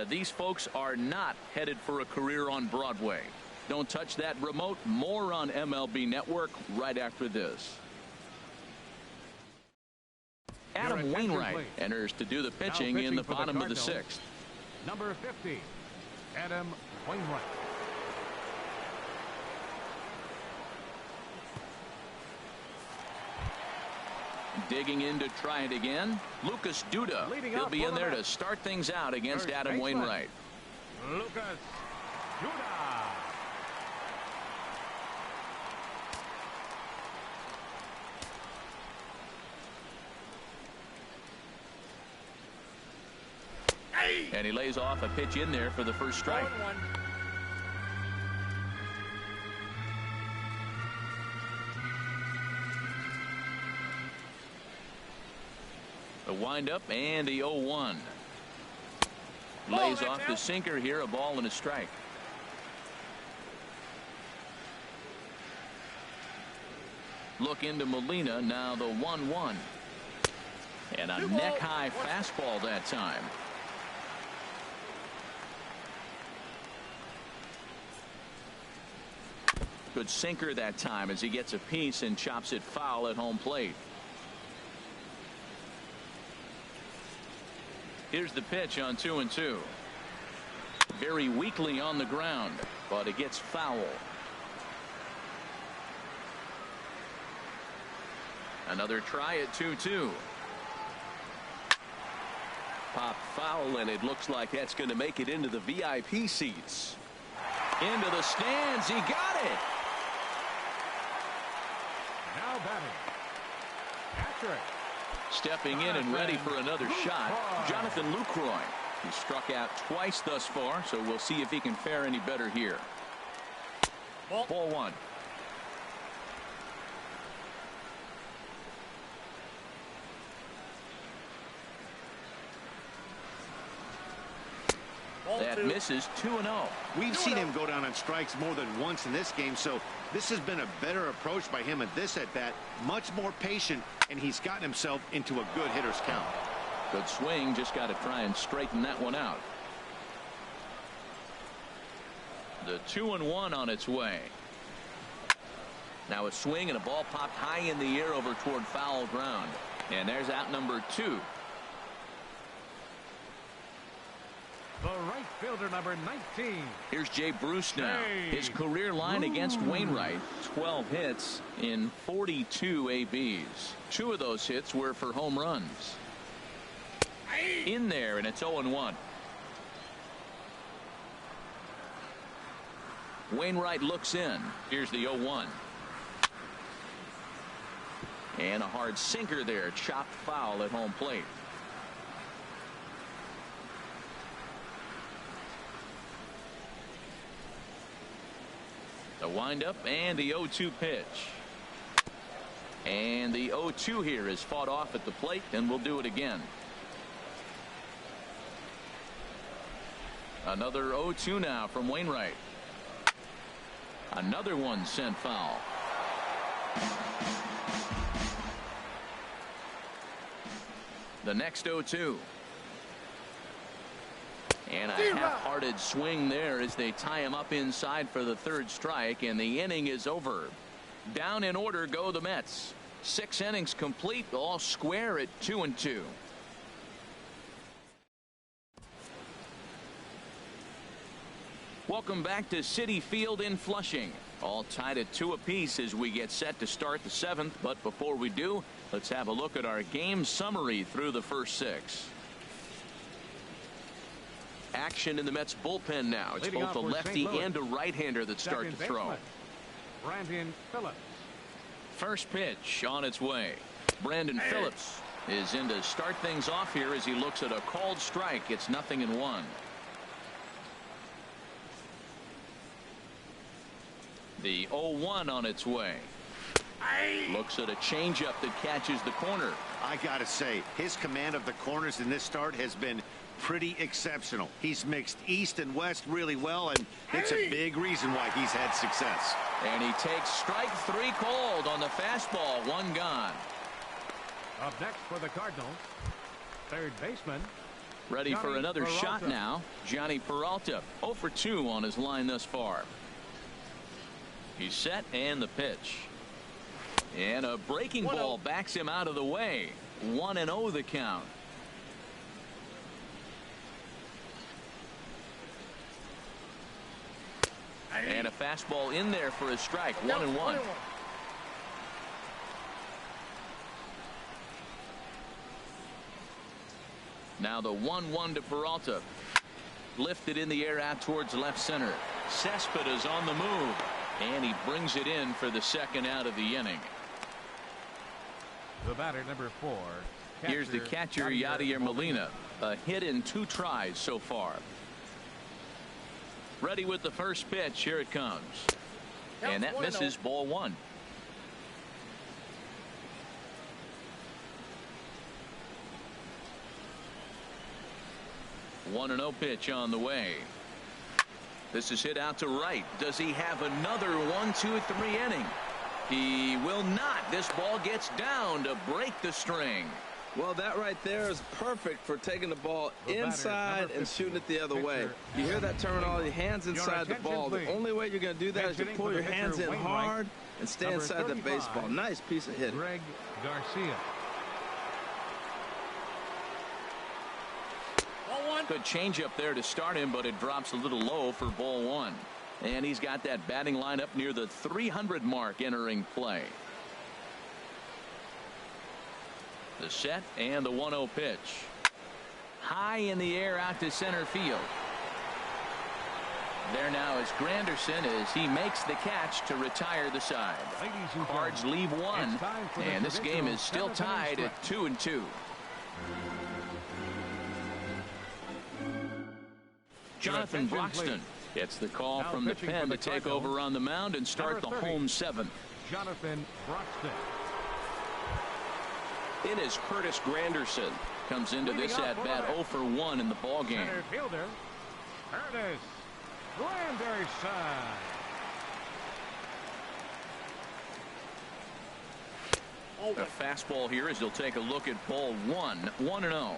these folks are not headed for a career on Broadway. Don't touch that remote. More on MLB Network right after this. Adam Wainwright enters to do the pitching in the bottom of the 6th. Number 50, Adam Wainwright. Digging in to try it again. Lucas Duda. He'll be in there to start things out against Adam Wainwright. Lucas Duda. And he lays off a pitch in there for the first strike. 1-1. The windup and the 0-1. Lays off the sinker here, a ball and a strike. Look into Molina, now the 1-1. And a neck-high fastball that time. Good sinker that time as he gets a piece and chops it foul at home plate. Here's the pitch on 2-2. Very weakly on the ground, but it gets foul. Another try at 2-2. Pop foul, and it looks like that's going to make it into the VIP seats. Into the stands. He got it. Now batting. Patrick. Stepping in and ready for another shot, Jonathan Lucroy. He struck out twice thus far, so we'll see if he can fare any better here. Ball one. That misses 2-0. We've seen him go down on strikes more than once in this game, so this has been a better approach by him at this at-bat. Much more patient, and he's gotten himself into a good hitter's count. Good swing, just got to try and straighten that one out. The 2-1 on its way. Now a swing and a ball popped high in the air over toward foul ground. And there's out number 2. The right fielder, number 19. Here's Jay Bruce now. His career line against Wainwright, 12 hits in 42 ABs. 2 of those hits were for home runs. In there, and it's 0-1. Wainwright looks in. Here's the 0-1. And a hard sinker there, chopped foul at home plate. The windup and the 0-2 pitch. And the 0-2 here is fought off at the plate, and we'll do it again. Another 0-2 now from Wainwright. Another one sent foul. The next 0-2. And a half-hearted swing there as they tie him up inside for the 3rd strike, and the inning is over. Down in order go the Mets. 6 innings complete, all square at 2-2. Welcome back to Citi Field in Flushing. All tied at 2 apiece as we get set to start the 7th. But before we do, let's have a look at our game summary through the first 6. Action in the Mets bullpen now. It's both a lefty and a right-hander that start to throw. Brandon Phillips. First pitch on its way. Brandon Phillips is in to start things off here as he looks at a called strike. It's 0-1. The 0-1 on its way. Looks at a changeup that catches the corner. I gotta say, his command of the corners in this start has been pretty exceptional. He's mixed east and west really well, and it's a big reason why he's had success. And he takes strike 3 called on the fastball. 1 gone. Up next for the Cardinals, third baseman. Ready for another shot now. Johnny Peralta, 0 for 2 on his line thus far. He's set, and the pitch. And a breaking ball backs him out of the way. 1-0 the count. And a fastball in there for a strike. 1-1. Now the 1-1 to Peralta. Lifted in the air out towards left center. Cespedes on the move. And he brings it in for the 2nd out of the inning. The batter, number 4. Here's the catcher, Yadier Molina. A hit in 2 tries so far. Ready with the first pitch. Here it comes. And that misses. Ball 1. 1-0 pitch on the way. This is hit out to right. Does he have another 1-2-3 inning? He will not. This ball gets down to break the string. Well, that right there is perfect for taking the ball inside and shooting it the other way. You hear that terminology, hands inside the ball. The only way you're going to do that is to pull your hands in hard and stay inside the baseball. Nice piece of hitting. Greg Garcia. Good changeup there to start him, but it drops a little low for ball one. And he's got that batting lineup near the 300 mark entering play. The set and the 1-0 pitch. High in the air out to center field. There now is Granderson as he makes the catch to retire the side. Cards leave one, and this game is still tied at 2-2. Jonathan Broxton gets the call from the pen to take over on the mound and start the home seventh. Jonathan Broxton. In is Curtis Granderson. Comes into this at bat 0 for 1 in the ball game. Center fielder Curtis Granderson. A fastball here as he'll take a look at ball 1. 1-0.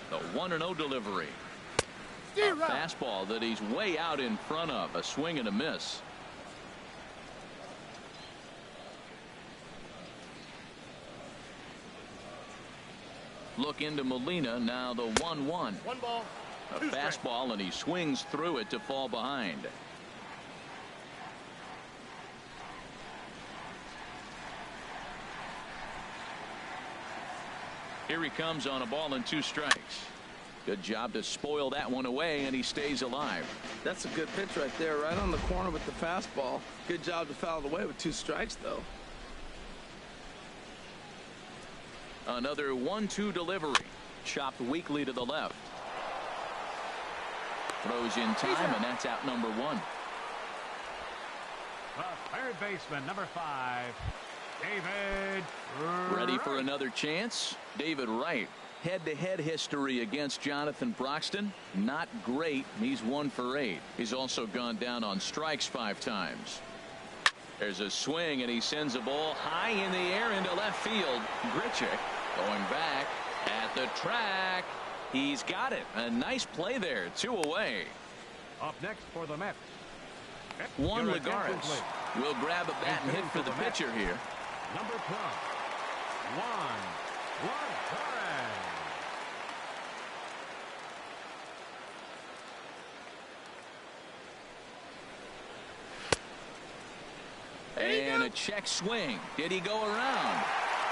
The 1-0 delivery. A fastball that he's way out in front of. A swing and a miss. Look into Molina. Now the 1-1. 1 ball. A fastball, and he swings through it to fall behind. Here he comes on a ball and 2 strikes. Good job to spoil that one away, and he stays alive. That's a good pitch right there, right on the corner with the fastball. Good job to foul it away with 2 strikes, though. Another 1-2 delivery. Chopped weakly to the left. Throws in time, and that's out number 1. The third baseman, number 5. David Ready for another chance? David Wright. Head-to-head history against Jonathan Broxton. Not great. He's 1 for 8. He's also gone down on strikes 5 times. There's a swing, and he sends a ball high in the air into left field. Grichuk going back at the track. He's got it. A nice play there. 2 away. Up next for the Mets. Juan Lagares will grab a bat and hit for the pitcher here. Number 12, Juan Lagares. And a check swing. Did he go around?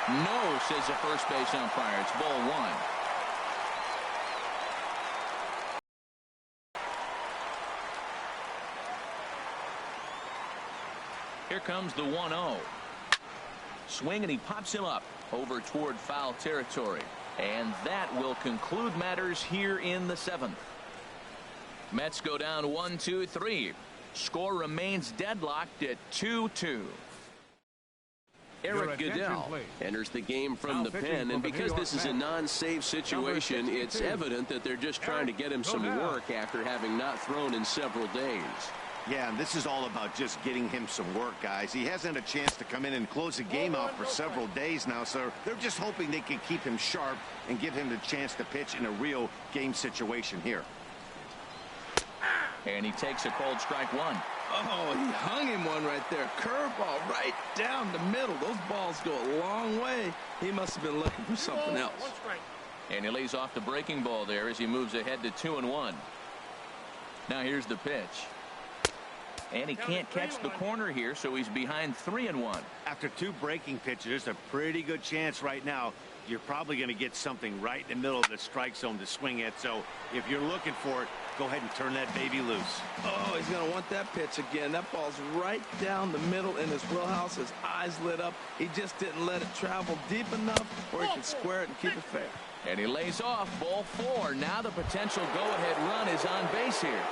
No, says the first base umpire. It's ball 1. Here comes the 1-0. Swing, and he pops him up over toward foul territory. And that will conclude matters here in the 7th. Mets go down 1-2-3. Score remains deadlocked at 2-2. Eric Goodell enters the game from the pen, and because this is a non-save situation, it's evident that they're just trying to get him some work after having not thrown in several days. Yeah, and this is all about just getting him some work, guys. He hasn't had a chance to come in and close the game out for several days now, so they're just hoping they can keep him sharp and give him the chance to pitch in a real game situation here. And he takes a cold strike 1. Oh, he hung him one right there. Curveball right down the middle. Those balls go a long way. He must have been looking for something else. 1 strike. And he lays off the breaking ball there as he moves ahead to 2-1. Now here's the pitch. And he can't catch the corner here, so he's behind 3-1. After 2 breaking pitches, there's a pretty good chance right now you're probably going to get something right in the middle of the strike zone to swing at. So if you're looking for it, go ahead and turn that baby loose. Oh, he's going to want that pitch again. That ball's right down the middle in his wheelhouse. His eyes lit up. He just didn't let it travel deep enough where he could square it and keep it fair. And he lays off. Ball 4. Now the potential go-ahead run is on base here.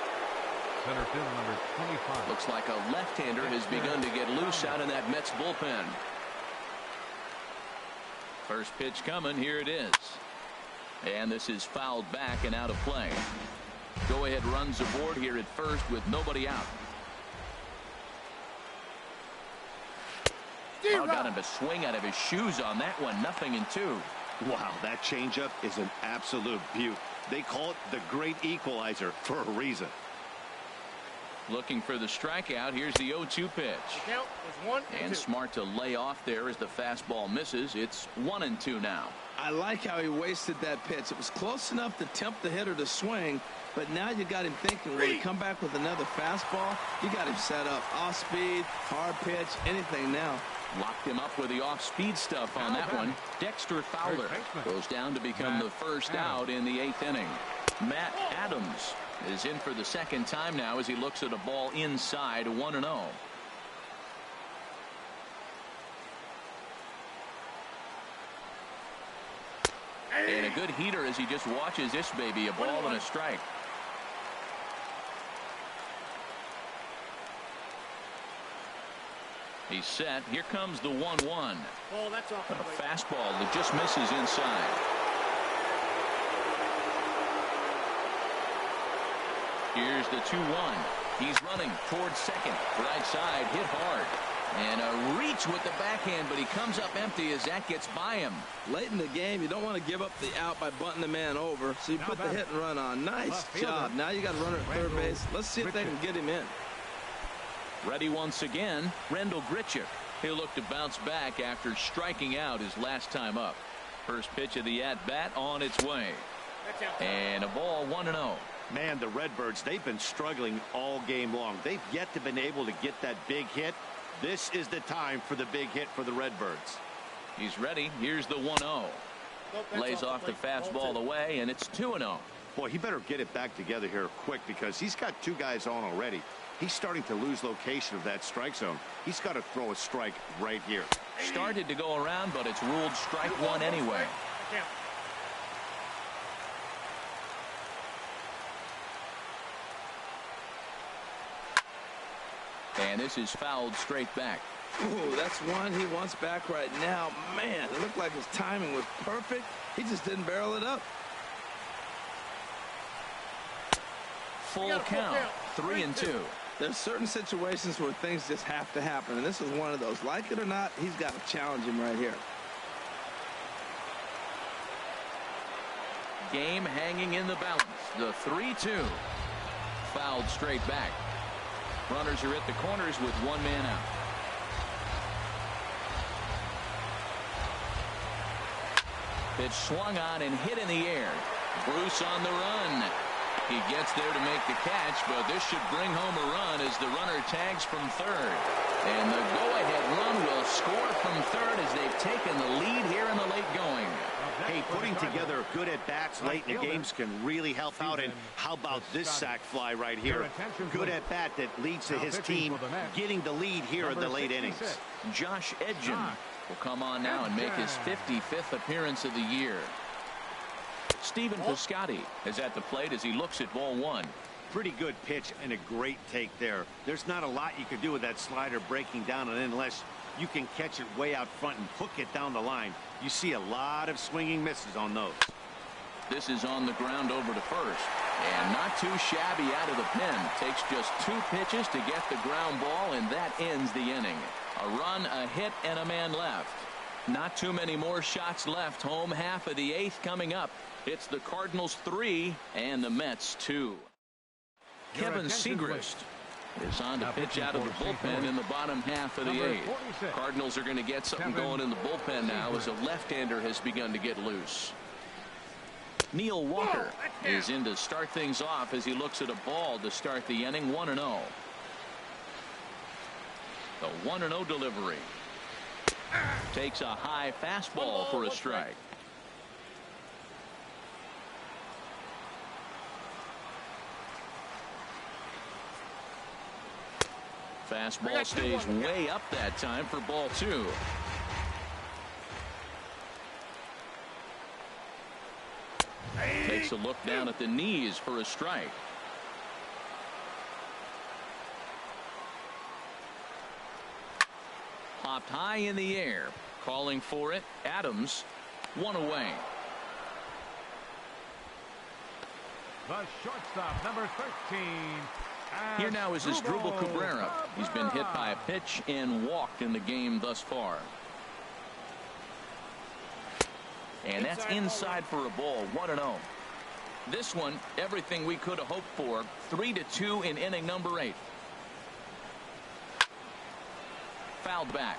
Center field number 25. Looks like a left-hander has begun to get loose out in that Mets bullpen. First pitch coming. Here it is. And this is fouled back and out of play. Go-ahead runs aboard here at first with nobody out. Oh, got him to swing out of his shoes on that one. 0-2. Wow, that changeup is an absolute beaut. They call it the great equalizer for a reason. Looking for the strikeout. Here's the 0-2 pitch. The count is 1 and 2. Smart to lay off there as the fastball misses. It's 1-2 now. I like how he wasted that pitch. It was close enough to tempt the hitter to swing, but now you got him thinking, will he come back with another fastball? You got him set up. Off speed, hard pitch, anything now. Locked him up with the off-speed stuff on that one. Dexter Fowler goes down to become the first out in the 8th inning. Matt Adams is in for the second time now as he looks at a ball inside. 1-0. And a good heater as he just watches this baby. A ball and a strike. He's set. Here comes the 1-1. Ball, that's off the plate. A fastball that just misses inside. Here's the 2-1. He's running towards second. Right side, hit hard. And a reach with the backhand, but he comes up empty as that gets by him. Late in the game, you don't want to give up the out by bunting the man over, so you put the hit and run on. Nice job. Now you got a runner at third base. Let's see if they can get him in. Ready once again, Rendell Grichuk. He'll look to bounce back after striking out his last time up. First pitch of the at-bat on its way. And a ball. 1-0. Man, the Redbirds, they've been struggling all game long. They've yet to been able to get that big hit. This is the time for the big hit for the Redbirds. He's ready. Here's the 1-0. Lays off the fastball away, and it's 2-0. Boy, he better get it back together here quick because he's got 2 guys on already. He's starting to lose location of that strike zone. He's got to throw a strike right here. Started to go around, but it's ruled strike 1 anyway. And this is fouled straight back. Ooh, that's one he wants back right now. Man, it looked like his timing was perfect. He just didn't barrel it up. Full count. 3-2. There's certain situations where things just have to happen, and this is one of those. Like it or not, he's got to challenge him right here. Game hanging in the balance. The 3-2. Fouled straight back. Runners are at the corners with 1 man out. Pitch swung on and hit in the air. Bruce on the run. He gets there to make the catch, but this should bring home a run as the runner tags from third. And the go-ahead run will score from third as they've taken the lead here in the late going. Hey, putting together good at-bats late in the games can really help out. And how about this sac fly right here? Good at-bat that leads to his team getting the lead here in the late innings. Josh Edgen will come on now and make his 55th appearance of the year. Stephen Piscotty is at the plate as he looks at ball 1. Pretty good pitch and a great take there. There's not a lot you can do with that slider breaking down and unless you can catch it way out front and hook it down the line. You see a lot of swinging misses on those. This is on the ground over to first. And not too shabby out of the pen. Takes just 2 pitches to get the ground ball, and that ends the inning. A run, a hit, and a man left. Not too many more shots left. Home half of the 8th coming up. It's the Cardinals 3 and the Mets 2. Kevin Segrist is on to pitch out of the bullpen in the bottom half of the 8th. Cardinals are going to get something going in the bullpen now as a left-hander has begun to get loose. Neil Walker is in to start things off as he looks at a ball to start the inning. 1-0. The 1-0 delivery. Takes a high fastball for a strike. Fastball stays way up that time for ball 2. Takes a look down at the knees for a strike. Popped high in the air. Calling for it. Adams, one away. The shortstop, number 13. Here now is Asdrubal Cabrera. He's been hit by a pitch and walked in the game thus far. And that's inside for a ball. 1-0. This one, everything we could have hoped for. 3-2 in inning number 8. Fouled back.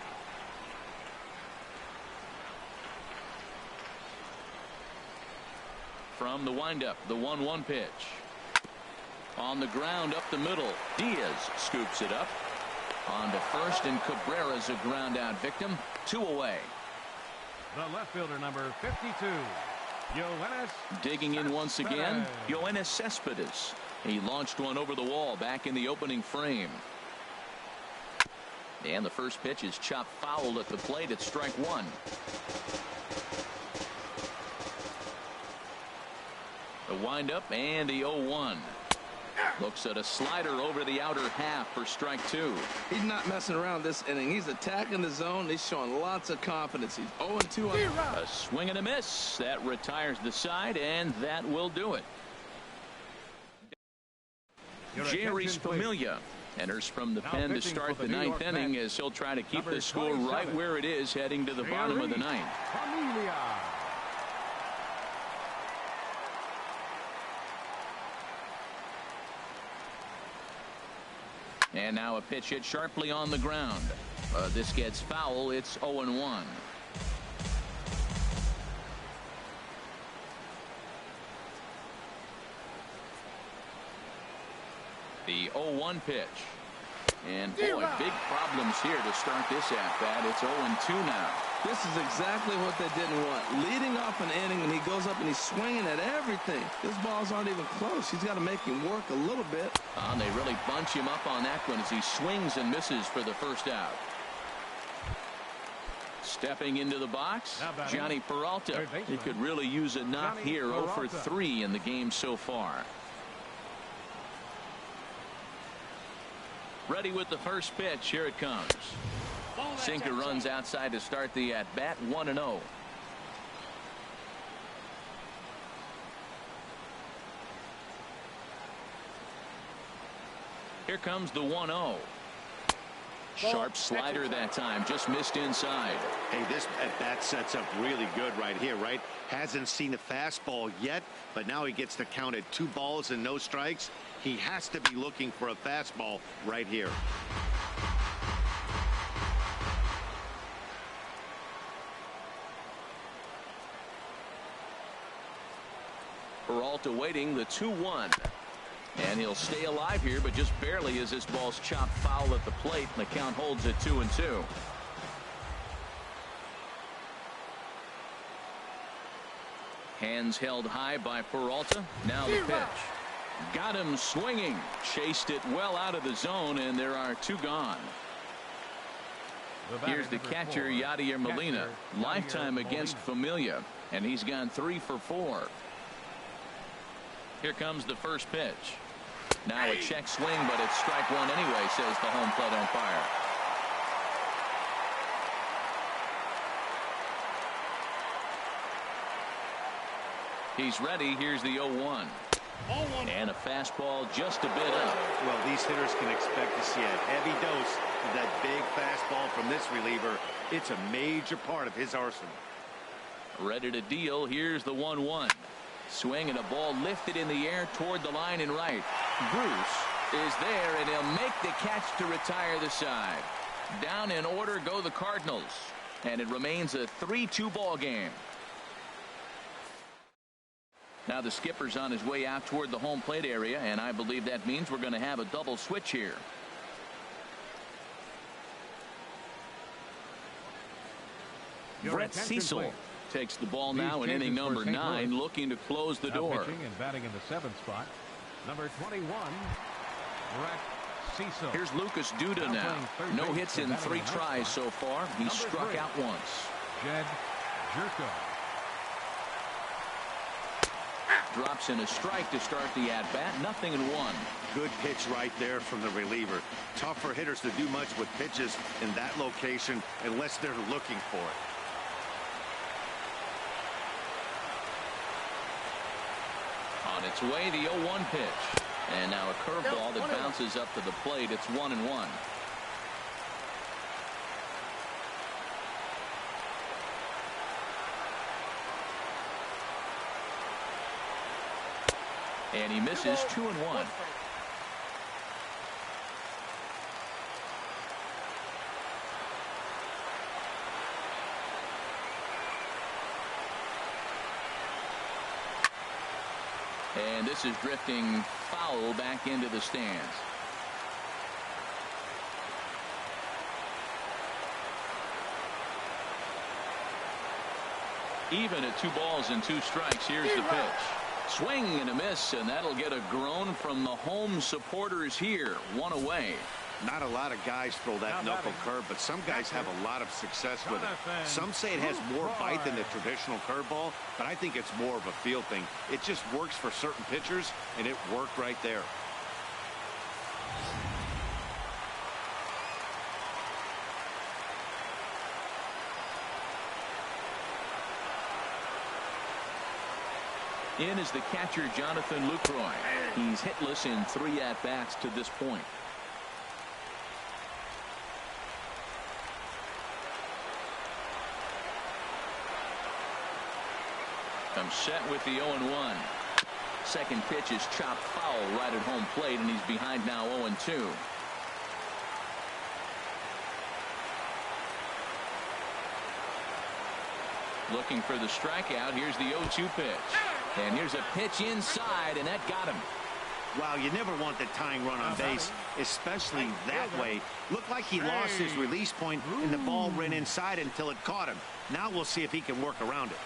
From the windup, the 1-1 pitch. On the ground up the middle. Diaz scoops it up. On to first, and Cabrera's a ground out victim. 2 away. The left fielder, number 52. Digging in once again, Yoenis Cespedes. He launched one over the wall back in the opening frame. And the first pitch is chopped foul at the plate at strike 1. The windup and the 0-1. Looks at a slider over the outer half for strike 2. He's not messing around this inning. He's attacking the zone. He's showing lots of confidence. He's 0-2. A swing and a miss. That retires the side, and that will do it. Jeurys Familia enters from the pen to start the 9th inning as he'll try to keep the score right where it is heading to the bottom of the 9th. And now a pitch hit sharply on the ground. This gets foul. It's 0-1. The 0-1 pitch. And boy, big problems here to start this at-bat. It's 0-2 now. This is exactly what they didn't want. Leading off an inning, and he goes up and he's swinging at everything. His balls aren't even close. He's got to make him work a little bit. And they really bunch him up on that one as he swings and misses for the first out. Stepping into the box, Johnny Peralta. He could really use a knock here. 0 for 3 in the game so far. Ready with the first pitch. Here it comes. Sinker runs outside to start the at-bat. 1-0. Here comes the 1-0. Sharp slider that time. Just missed inside. Hey, this at-bat sets up really good right here, right? Hasn't seen a fastball yet, but now he gets to count at 2 balls and no strikes. He has to be looking for a fastball right here. Peralta waiting the 2-1. And he'll stay alive here, but just barely as this ball's chopped foul at the plate. And the count holds at 2-2. Hands held high by Peralta. Now the pitch. Got him swinging. Chased it well out of the zone, and there are 2 gone. Here's the catcher, Yadier Molina. Lifetime against Familia, and he's gone 3 for 4. Here comes the first pitch. Now a check swing, but it's strike 1 anyway, says the home plate umpire. He's ready. Here's the 0-1. And a fastball just a bit up. Well, these hitters can expect to see a heavy dose of that big fastball from this reliever. It's a major part of his arsenal. Ready to deal. Here's the 1-1. Swing and a ball lifted in the air toward the line and right. Bruce is there, and he'll make the catch to retire the side. Down in order go the Cardinals, and it remains a 3-2 ball game. Now the skipper's on his way out toward the home plate area, and I believe that means we're going to have a double switch here. Brett Cecil takes the ball now in inning number 9, looking to close the door. Pitching and batting in the 7th spot, number 21, Brett Cecil. Here's Lucas Duda now. No hits in 3 tries so far. He struck out once. Jed Jerko. drops in a strike to start the at-bat. 0-1. Good pitch right there from the reliever. Tough for hitters to do much with pitches in that location unless they're looking for it. On its way, the 0-1 pitch. And now a curveball that bounces up to the plate. It's 1-1. And he misses 2-1. And this is drifting foul back into the stands. Even at 2 balls and 2 strikes. Here's the pitch. Swing and a miss, and that'll get a groan from the home supporters here. 1 away. Not a lot of guys throw that knuckle curve, but some guys have a lot of success with it. Some say it has more bite than the traditional curveball, but I think it's more of a feel thing. It just works for certain pitchers, and it worked right there. In is the catcher, Jonathan Lucroy. He's hitless in 3 at-bats to this point. Comes set with the 0-1. Second pitch is chopped foul right at home plate, and he's behind now 0-2. Looking for the strikeout. Here's the 0-2 pitch. And here's a pitch inside, and that got him. Wow, you never want the tying run on base, especially that way. Looked like he lost his release point, and the ball ran inside until it caught him. Now we'll see if he can work around it.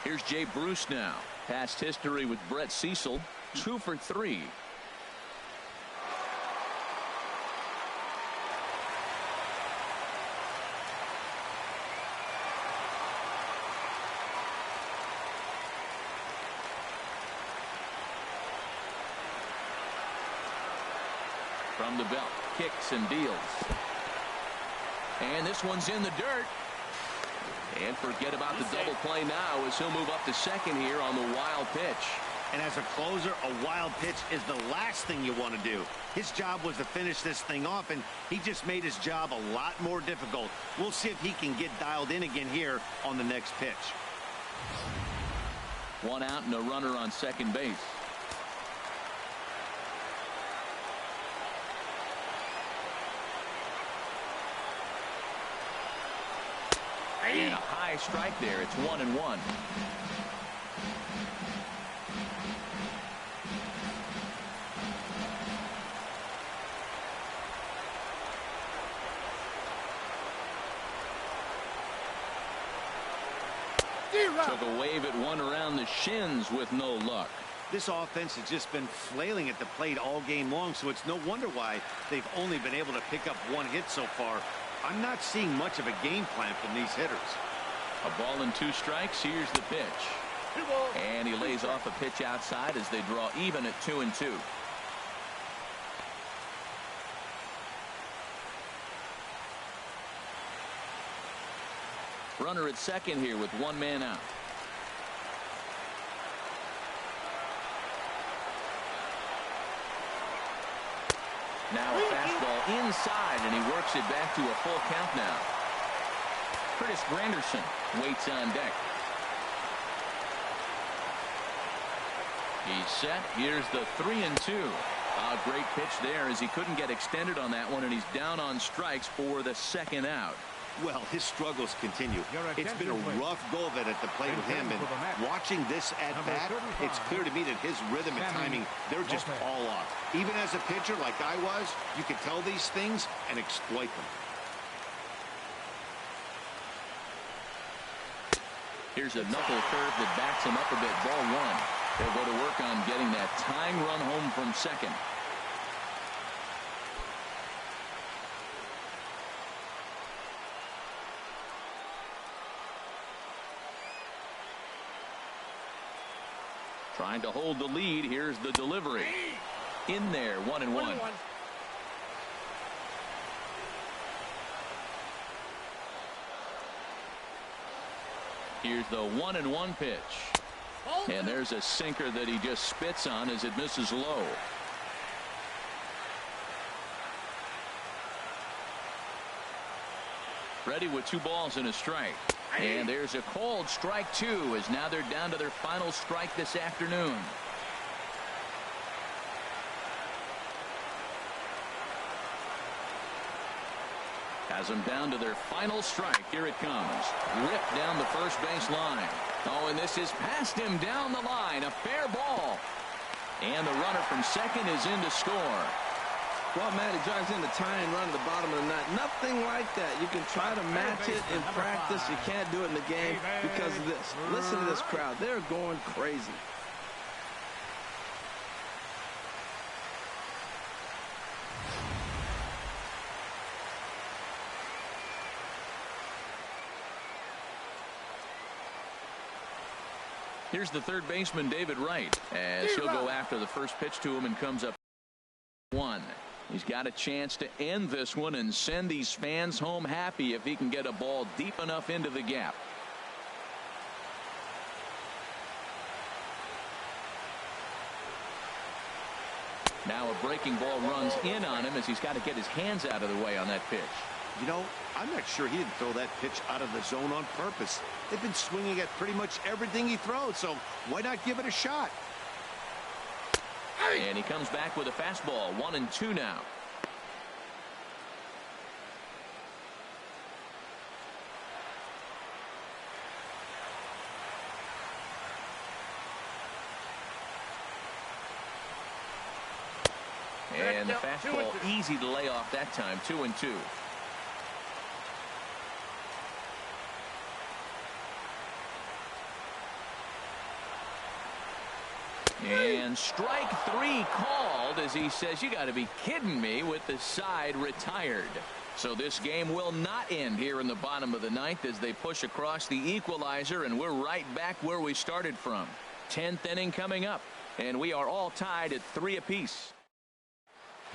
Here's Jay Bruce now. Past history with Brett Cecil. 2 for 3. From the belt, kicks and deals. And this one's in the dirt. And forget about the double play now as he'll move up to second here on the wild pitch. And as a closer, a wild pitch is the last thing you want to do. His job was to finish this thing off, and he just made his job a lot more difficult. We'll see if he can get dialed in again here on the next pitch. 1 out and a runner on second base. And a high strike there. It's 1-1. Took a wave at one around the shins with no luck. This offense has just been flailing at the plate all game long, so it's no wonder why they've only been able to pick up 1 hit so far. I'm not seeing much of a game plan from these hitters. A ball and 2 strikes. Here's the pitch. And he lays off a pitch outside as they draw even at 2-2. Runner at second here with 1 man out. Now a fastball inside, and he works it back to a full count now. Curtis Granderson waits on deck. He's set. Here's the 3-2. A great pitch there as he couldn't get extended on that one, and he's down on strikes for the 2nd out. Well, his struggles continue. It's been a rough go of it at the plate with him, and watching this at bat, it's clear to me that his rhythm and timing, they're just all off. Even as a pitcher like I was, you could tell these things and exploit them. Here's a knuckle curve that backs him up a bit. Ball 1. They'll go to work on getting that tying run home from second. Trying to hold the lead. Here's the delivery. In there, 1-1. Here's the 1-1 pitch. And there's a sinker that he just spits on as it misses low. Ready with 2 balls and a strike. And there's a called strike 2 as now they're down to their final strike this afternoon. Has them down to their final strike. Here it comes. Ripped down the first base line. Oh, and this is past him down the line. A fair ball. And the runner from second is in to score. Well, Matt, he drives in the tying run at the bottom of the ninth. Nothing like that. You can try to match it in practice. You can't do it in the game because of this. Listen to this crowd. They're going crazy. Here's the third baseman, David Wright, as he'll go after the first pitch to him and comes up 1. He's got a chance to end this one and send these fans home happy if he can get a ball deep enough into the gap. Now a breaking ball runs in on him as he's got to get his hands out of the way on that pitch. You know, I'm not sure he didn't throw that pitch out of the zone on purpose. They've been swinging at pretty much everything he throws, so why not give it a shot? And he comes back with a fastball. 1-2 now. And the fastball easy to lay off that time. 2-2. And strike 3 called as he says, you got to be kidding me, with the side retired. So this game will not end here in the bottom of the ninth as they push across the equalizer, and we're right back where we started from. 10th inning coming up, and we are all tied at 3 apiece.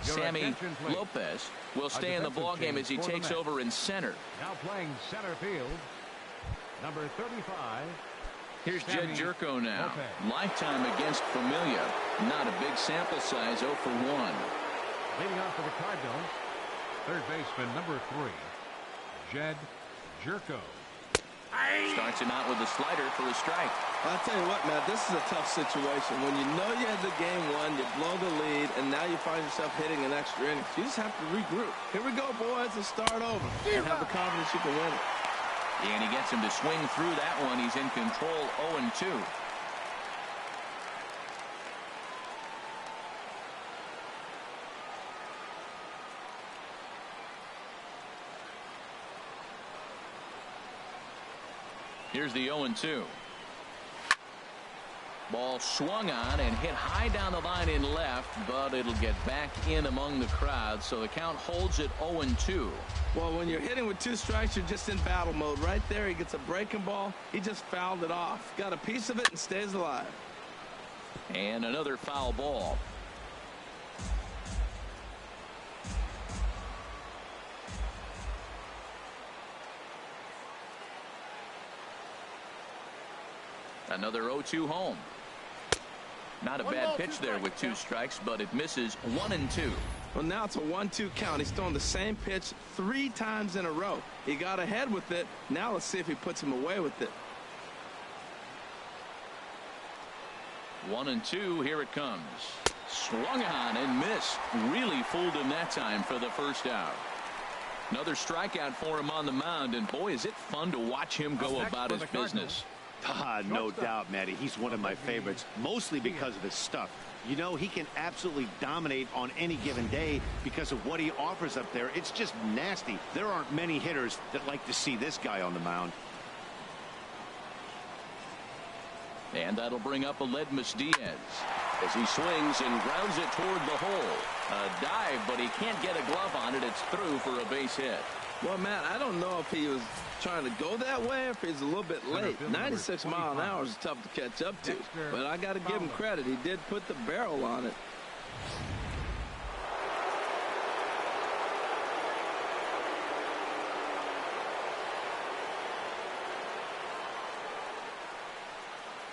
Sammy Lopez will stay in the ballgame as he takes over in center. Now playing center field, number 35. Here's Jed Jerko now. Lifetime against Familia. Not a big sample size, 0 for 1. Leading off for the Cardinals, third baseman number 3, Jed Jerko. Starts him out with a slider for a strike. I'll tell you what, Matt, this is a tough situation. When you know you had the game won, you blow the lead, and now you find yourself hitting an extra inning. You just have to regroup. Here we go, boys, and start over. And have the confidence you can win it. And he gets him to swing through that one. He's in control, 0-2. Here's the 0-2. Ball swung on and hit high down the line in left, but it'll get back in among the crowd, so the count holds at 0-2. Well, when you're hitting with 2 strikes, you're just in battle mode. Right there, he gets a breaking ball. He just fouled it off. Got a piece of it and stays alive. And another foul ball. Another 0-2 home. Not a bad pitch there with 2 strikes, but it misses 1-2. Well, now it's a 1-2 count. He's throwing the same pitch 3 times in a row. He got ahead with it. Now let's see if he puts him away with it. 1-2. Here it comes. Swung on and missed. Really fooled him that time for the first out. Another strikeout for him on the mound, and boy, is it fun to watch him go about his business. No doubt, Matty. He's one of my favorites, mostly because of his stuff. You know, he can absolutely dominate on any given day because of what he offers up there. It's just nasty. There aren't many hitters that like to see this guy on the mound. And that'll bring up Aledmus Diaz. as he swings and grounds it toward the hole. A dive, but he can't get a glove on it. It's through for a base hit. Well, Matt, I don't know if he was trying to go that way or if he's a little bit late. 96 miles an hour is tough to catch up to. But I got to give him credit. He did put the barrel on it.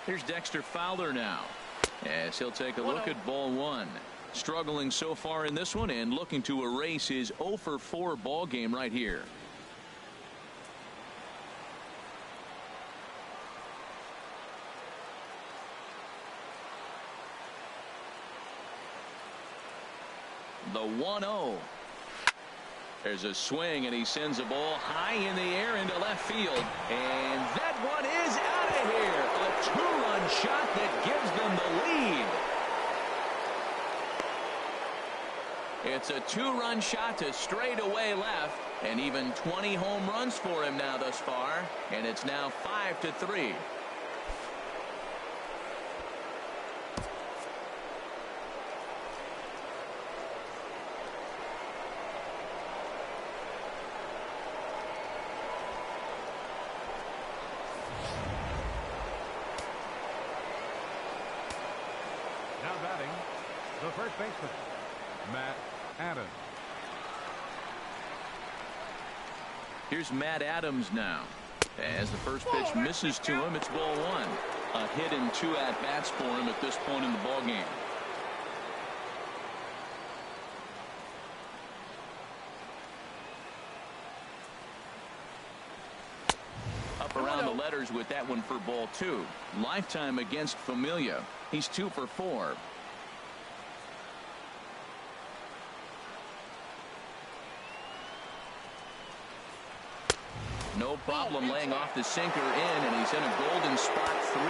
Here's Dexter Fowler now, as he'll take a look at ball one. Struggling so far in this one and looking to erase his 0 for 4 ball game right here. The 1-0. There's a swing, and he sends a ball high in the air into left field. And that one is out of here. A 2-run shot that gives them the lead. It's a 2-run shot to straightaway left, and even 20 home runs for him now thus far. And it's now 5-3. Now batting, the first baseman, Matt Adams. Here's Matt Adams now. As the first pitch misses to him, it's ball one. A hit and 2 at-bats for him at this point in the ball game. Up around the letters with that one for ball two. Lifetime against Familia. He's 2 for 4. No problem laying off the sinker in, and he's in a golden spot, 3-0.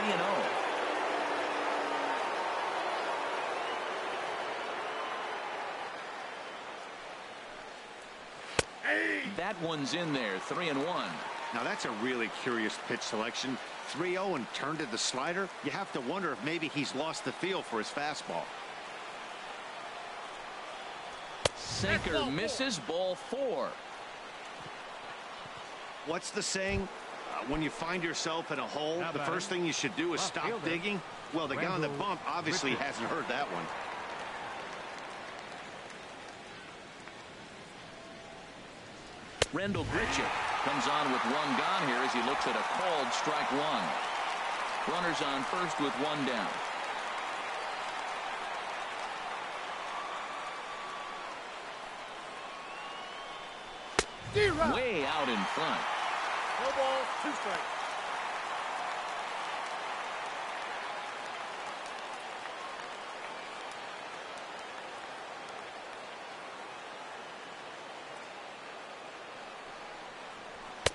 That one's in there, 3-1. Now that's a really curious pitch selection. 3-0 and turned to the slider. You have to wonder if maybe he's lost the feel for his fastball. Sinker misses, ball 4. What's the saying? When you find yourself in a hole, the first thing you should do is stop digging. Well, the guy on the bump obviously hasn't heard that one. Rendell Grichuk comes on with 1 gone here as he looks at a called strike 1. Runners on first with 1 down. Way out in front. No balls, 2 strikes.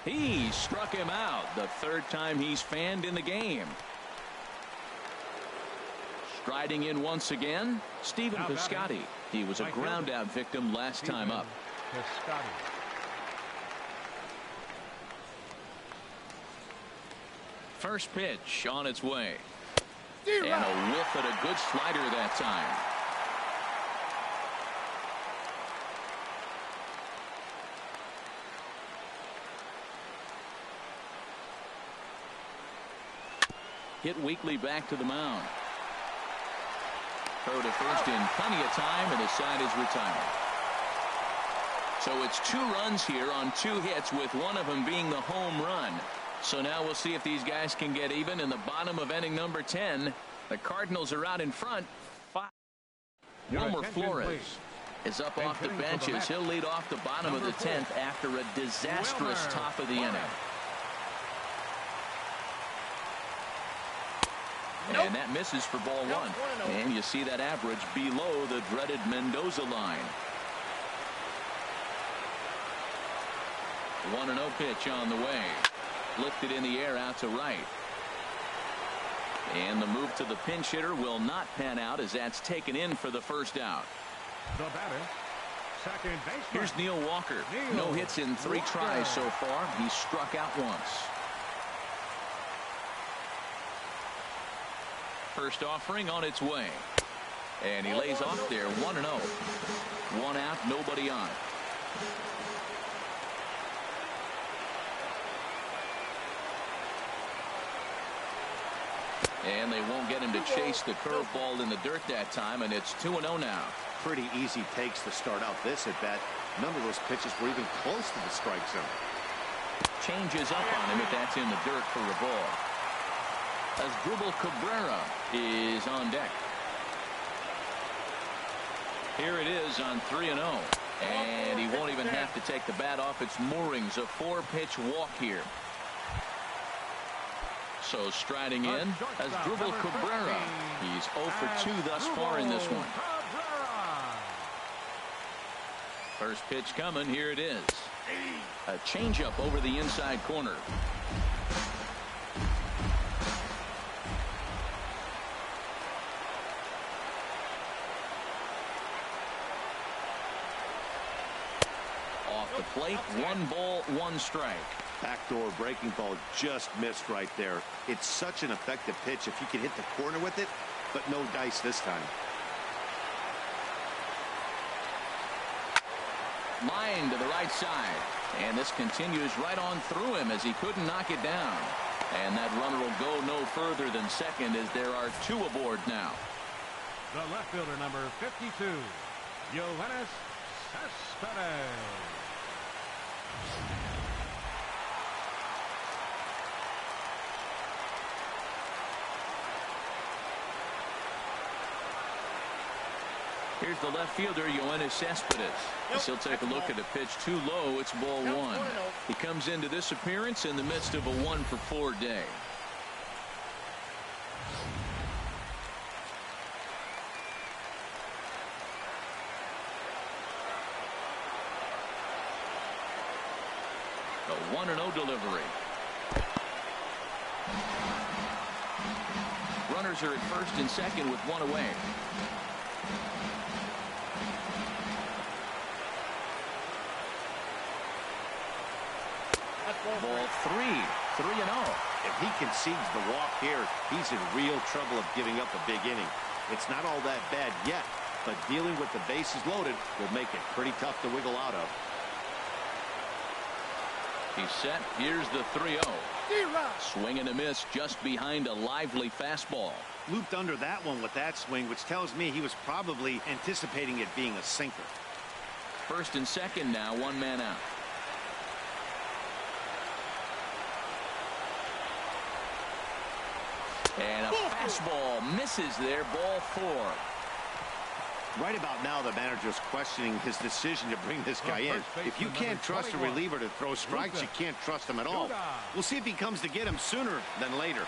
He struck him out, the 3rd time he's fanned in the game. Striding in once again, Stephen Piscotty. He was a ground out victim last time up. First pitch on its way. And a whiff at a good slider that time. Hit Weekly back to the mound. Throw to first in plenty of time, and the side is retired. So it's 2 runs here on 2 hits, with one of them being the home run. So now we'll see if these guys can get even in the bottom of inning number 10. The Cardinals are out in front. 5. Wilmer Flores is up off the benches. He'll lead off the bottom of the 10th after a disastrous top of the inning. And that misses for ball 1. And you see that average below the dreaded Mendoza line. 1-0 pitch on the way. Lifted in the air out to right. And the move to the pinch hitter will not pan out as that's taken in for the first out. The batter, second baseman. Here's Neil Walker. No hits in 3 tries so far. He's struck out once. First offering on its way. And he lays off there 1-0. 1 out, nobody on. And they won't get him to chase the curveball in the dirt that time, and it's 2-0 now. Pretty easy takes to start out this at bat. None of those pitches were even close to the strike zone. Changes up on him if that's in the dirt for a ball. As Dribble Cabrera is on deck. Here it is on 3-0. And he won't even have to take the bat off its moorings. A 4-pitch walk here. So striding in as Dribble Cabrera. He's 0 for 2 thus far in this one. First pitch coming. Here it is. A changeup over the inside corner. Off the plate, 1 ball, 1 strike. Backdoor breaking ball just missed right there. It's such an effective pitch if you can hit the corner with it, but no dice this time. Line to the right side. And this continues right on through him as he couldn't knock it down. And that runner will go no further than second as there are 2 aboard now. The left fielder, number 52, Yoenis Cespedes. Here's the left fielder, Yoenis Cespedes. He'll take a look at a pitch too low. It's ball 1. He comes into this appearance in the midst of a 1 for 4 day. A 1-0 delivery. Runners are at first and second with 1 away. Ball 3, 3-0. If he concedes the walk here, he's in real trouble of giving up a big inning. It's not all that bad yet, but dealing with the bases loaded will make it pretty tough to wiggle out of. He's set. Here's the 3-0. Swing and a miss just behind a lively fastball. Looped under that one with that swing, which tells me he was probably anticipating it being a sinker. First and second now, 1 man out. And a fastball misses there, ball 4. Right about now, the manager's questioning his decision to bring this guy in. If you can't trust a reliever to throw strikes, you can't trust him at all. We'll see if he comes to get him sooner than later.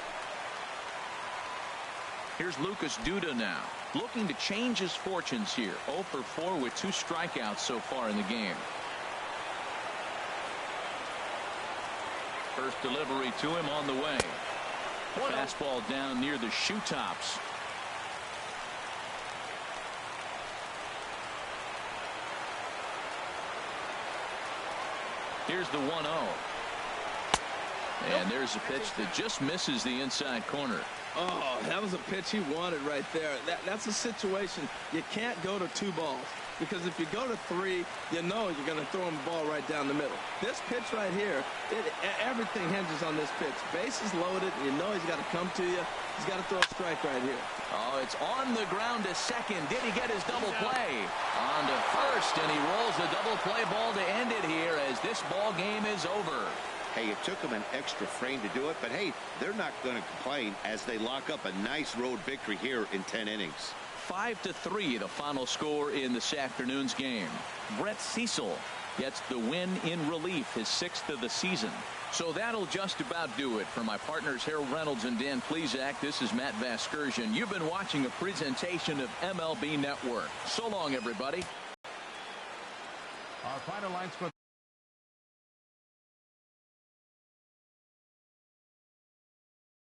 Here's Lucas Duda now, looking to change his fortunes here. 0 for 4 with 2 strikeouts so far in the game. First delivery to him on the way. A fastball down near the shoe tops. Here's the 1-0. And there's a pitch that just misses the inside corner. Oh, that was a pitch he wanted right there. That's a situation you can't go to 2 balls. Because if you go to 3, you know you're going to throw him the ball right down the middle. This pitch right here, everything hinges on this pitch. Bases loaded, and you know he's got to come to you. He's got to throw a strike right here. Oh, it's on the ground to second. Did he get his double play? On to first, and he rolls the double play ball to end it here as this ball game is over. Hey, it took them an extra frame to do it, but hey, they're not going to complain as they lock up a nice road victory here in 10 innings. 5-3 the final score in this afternoon's game. Brett Cecil gets the win in relief, his 6th of the season. So that'll just about do it. For my partners Harold Reynolds and Dan Plesac, this is Matt Vasgersian. You've been watching a presentation of MLB Network. So long, everybody. Our final line score.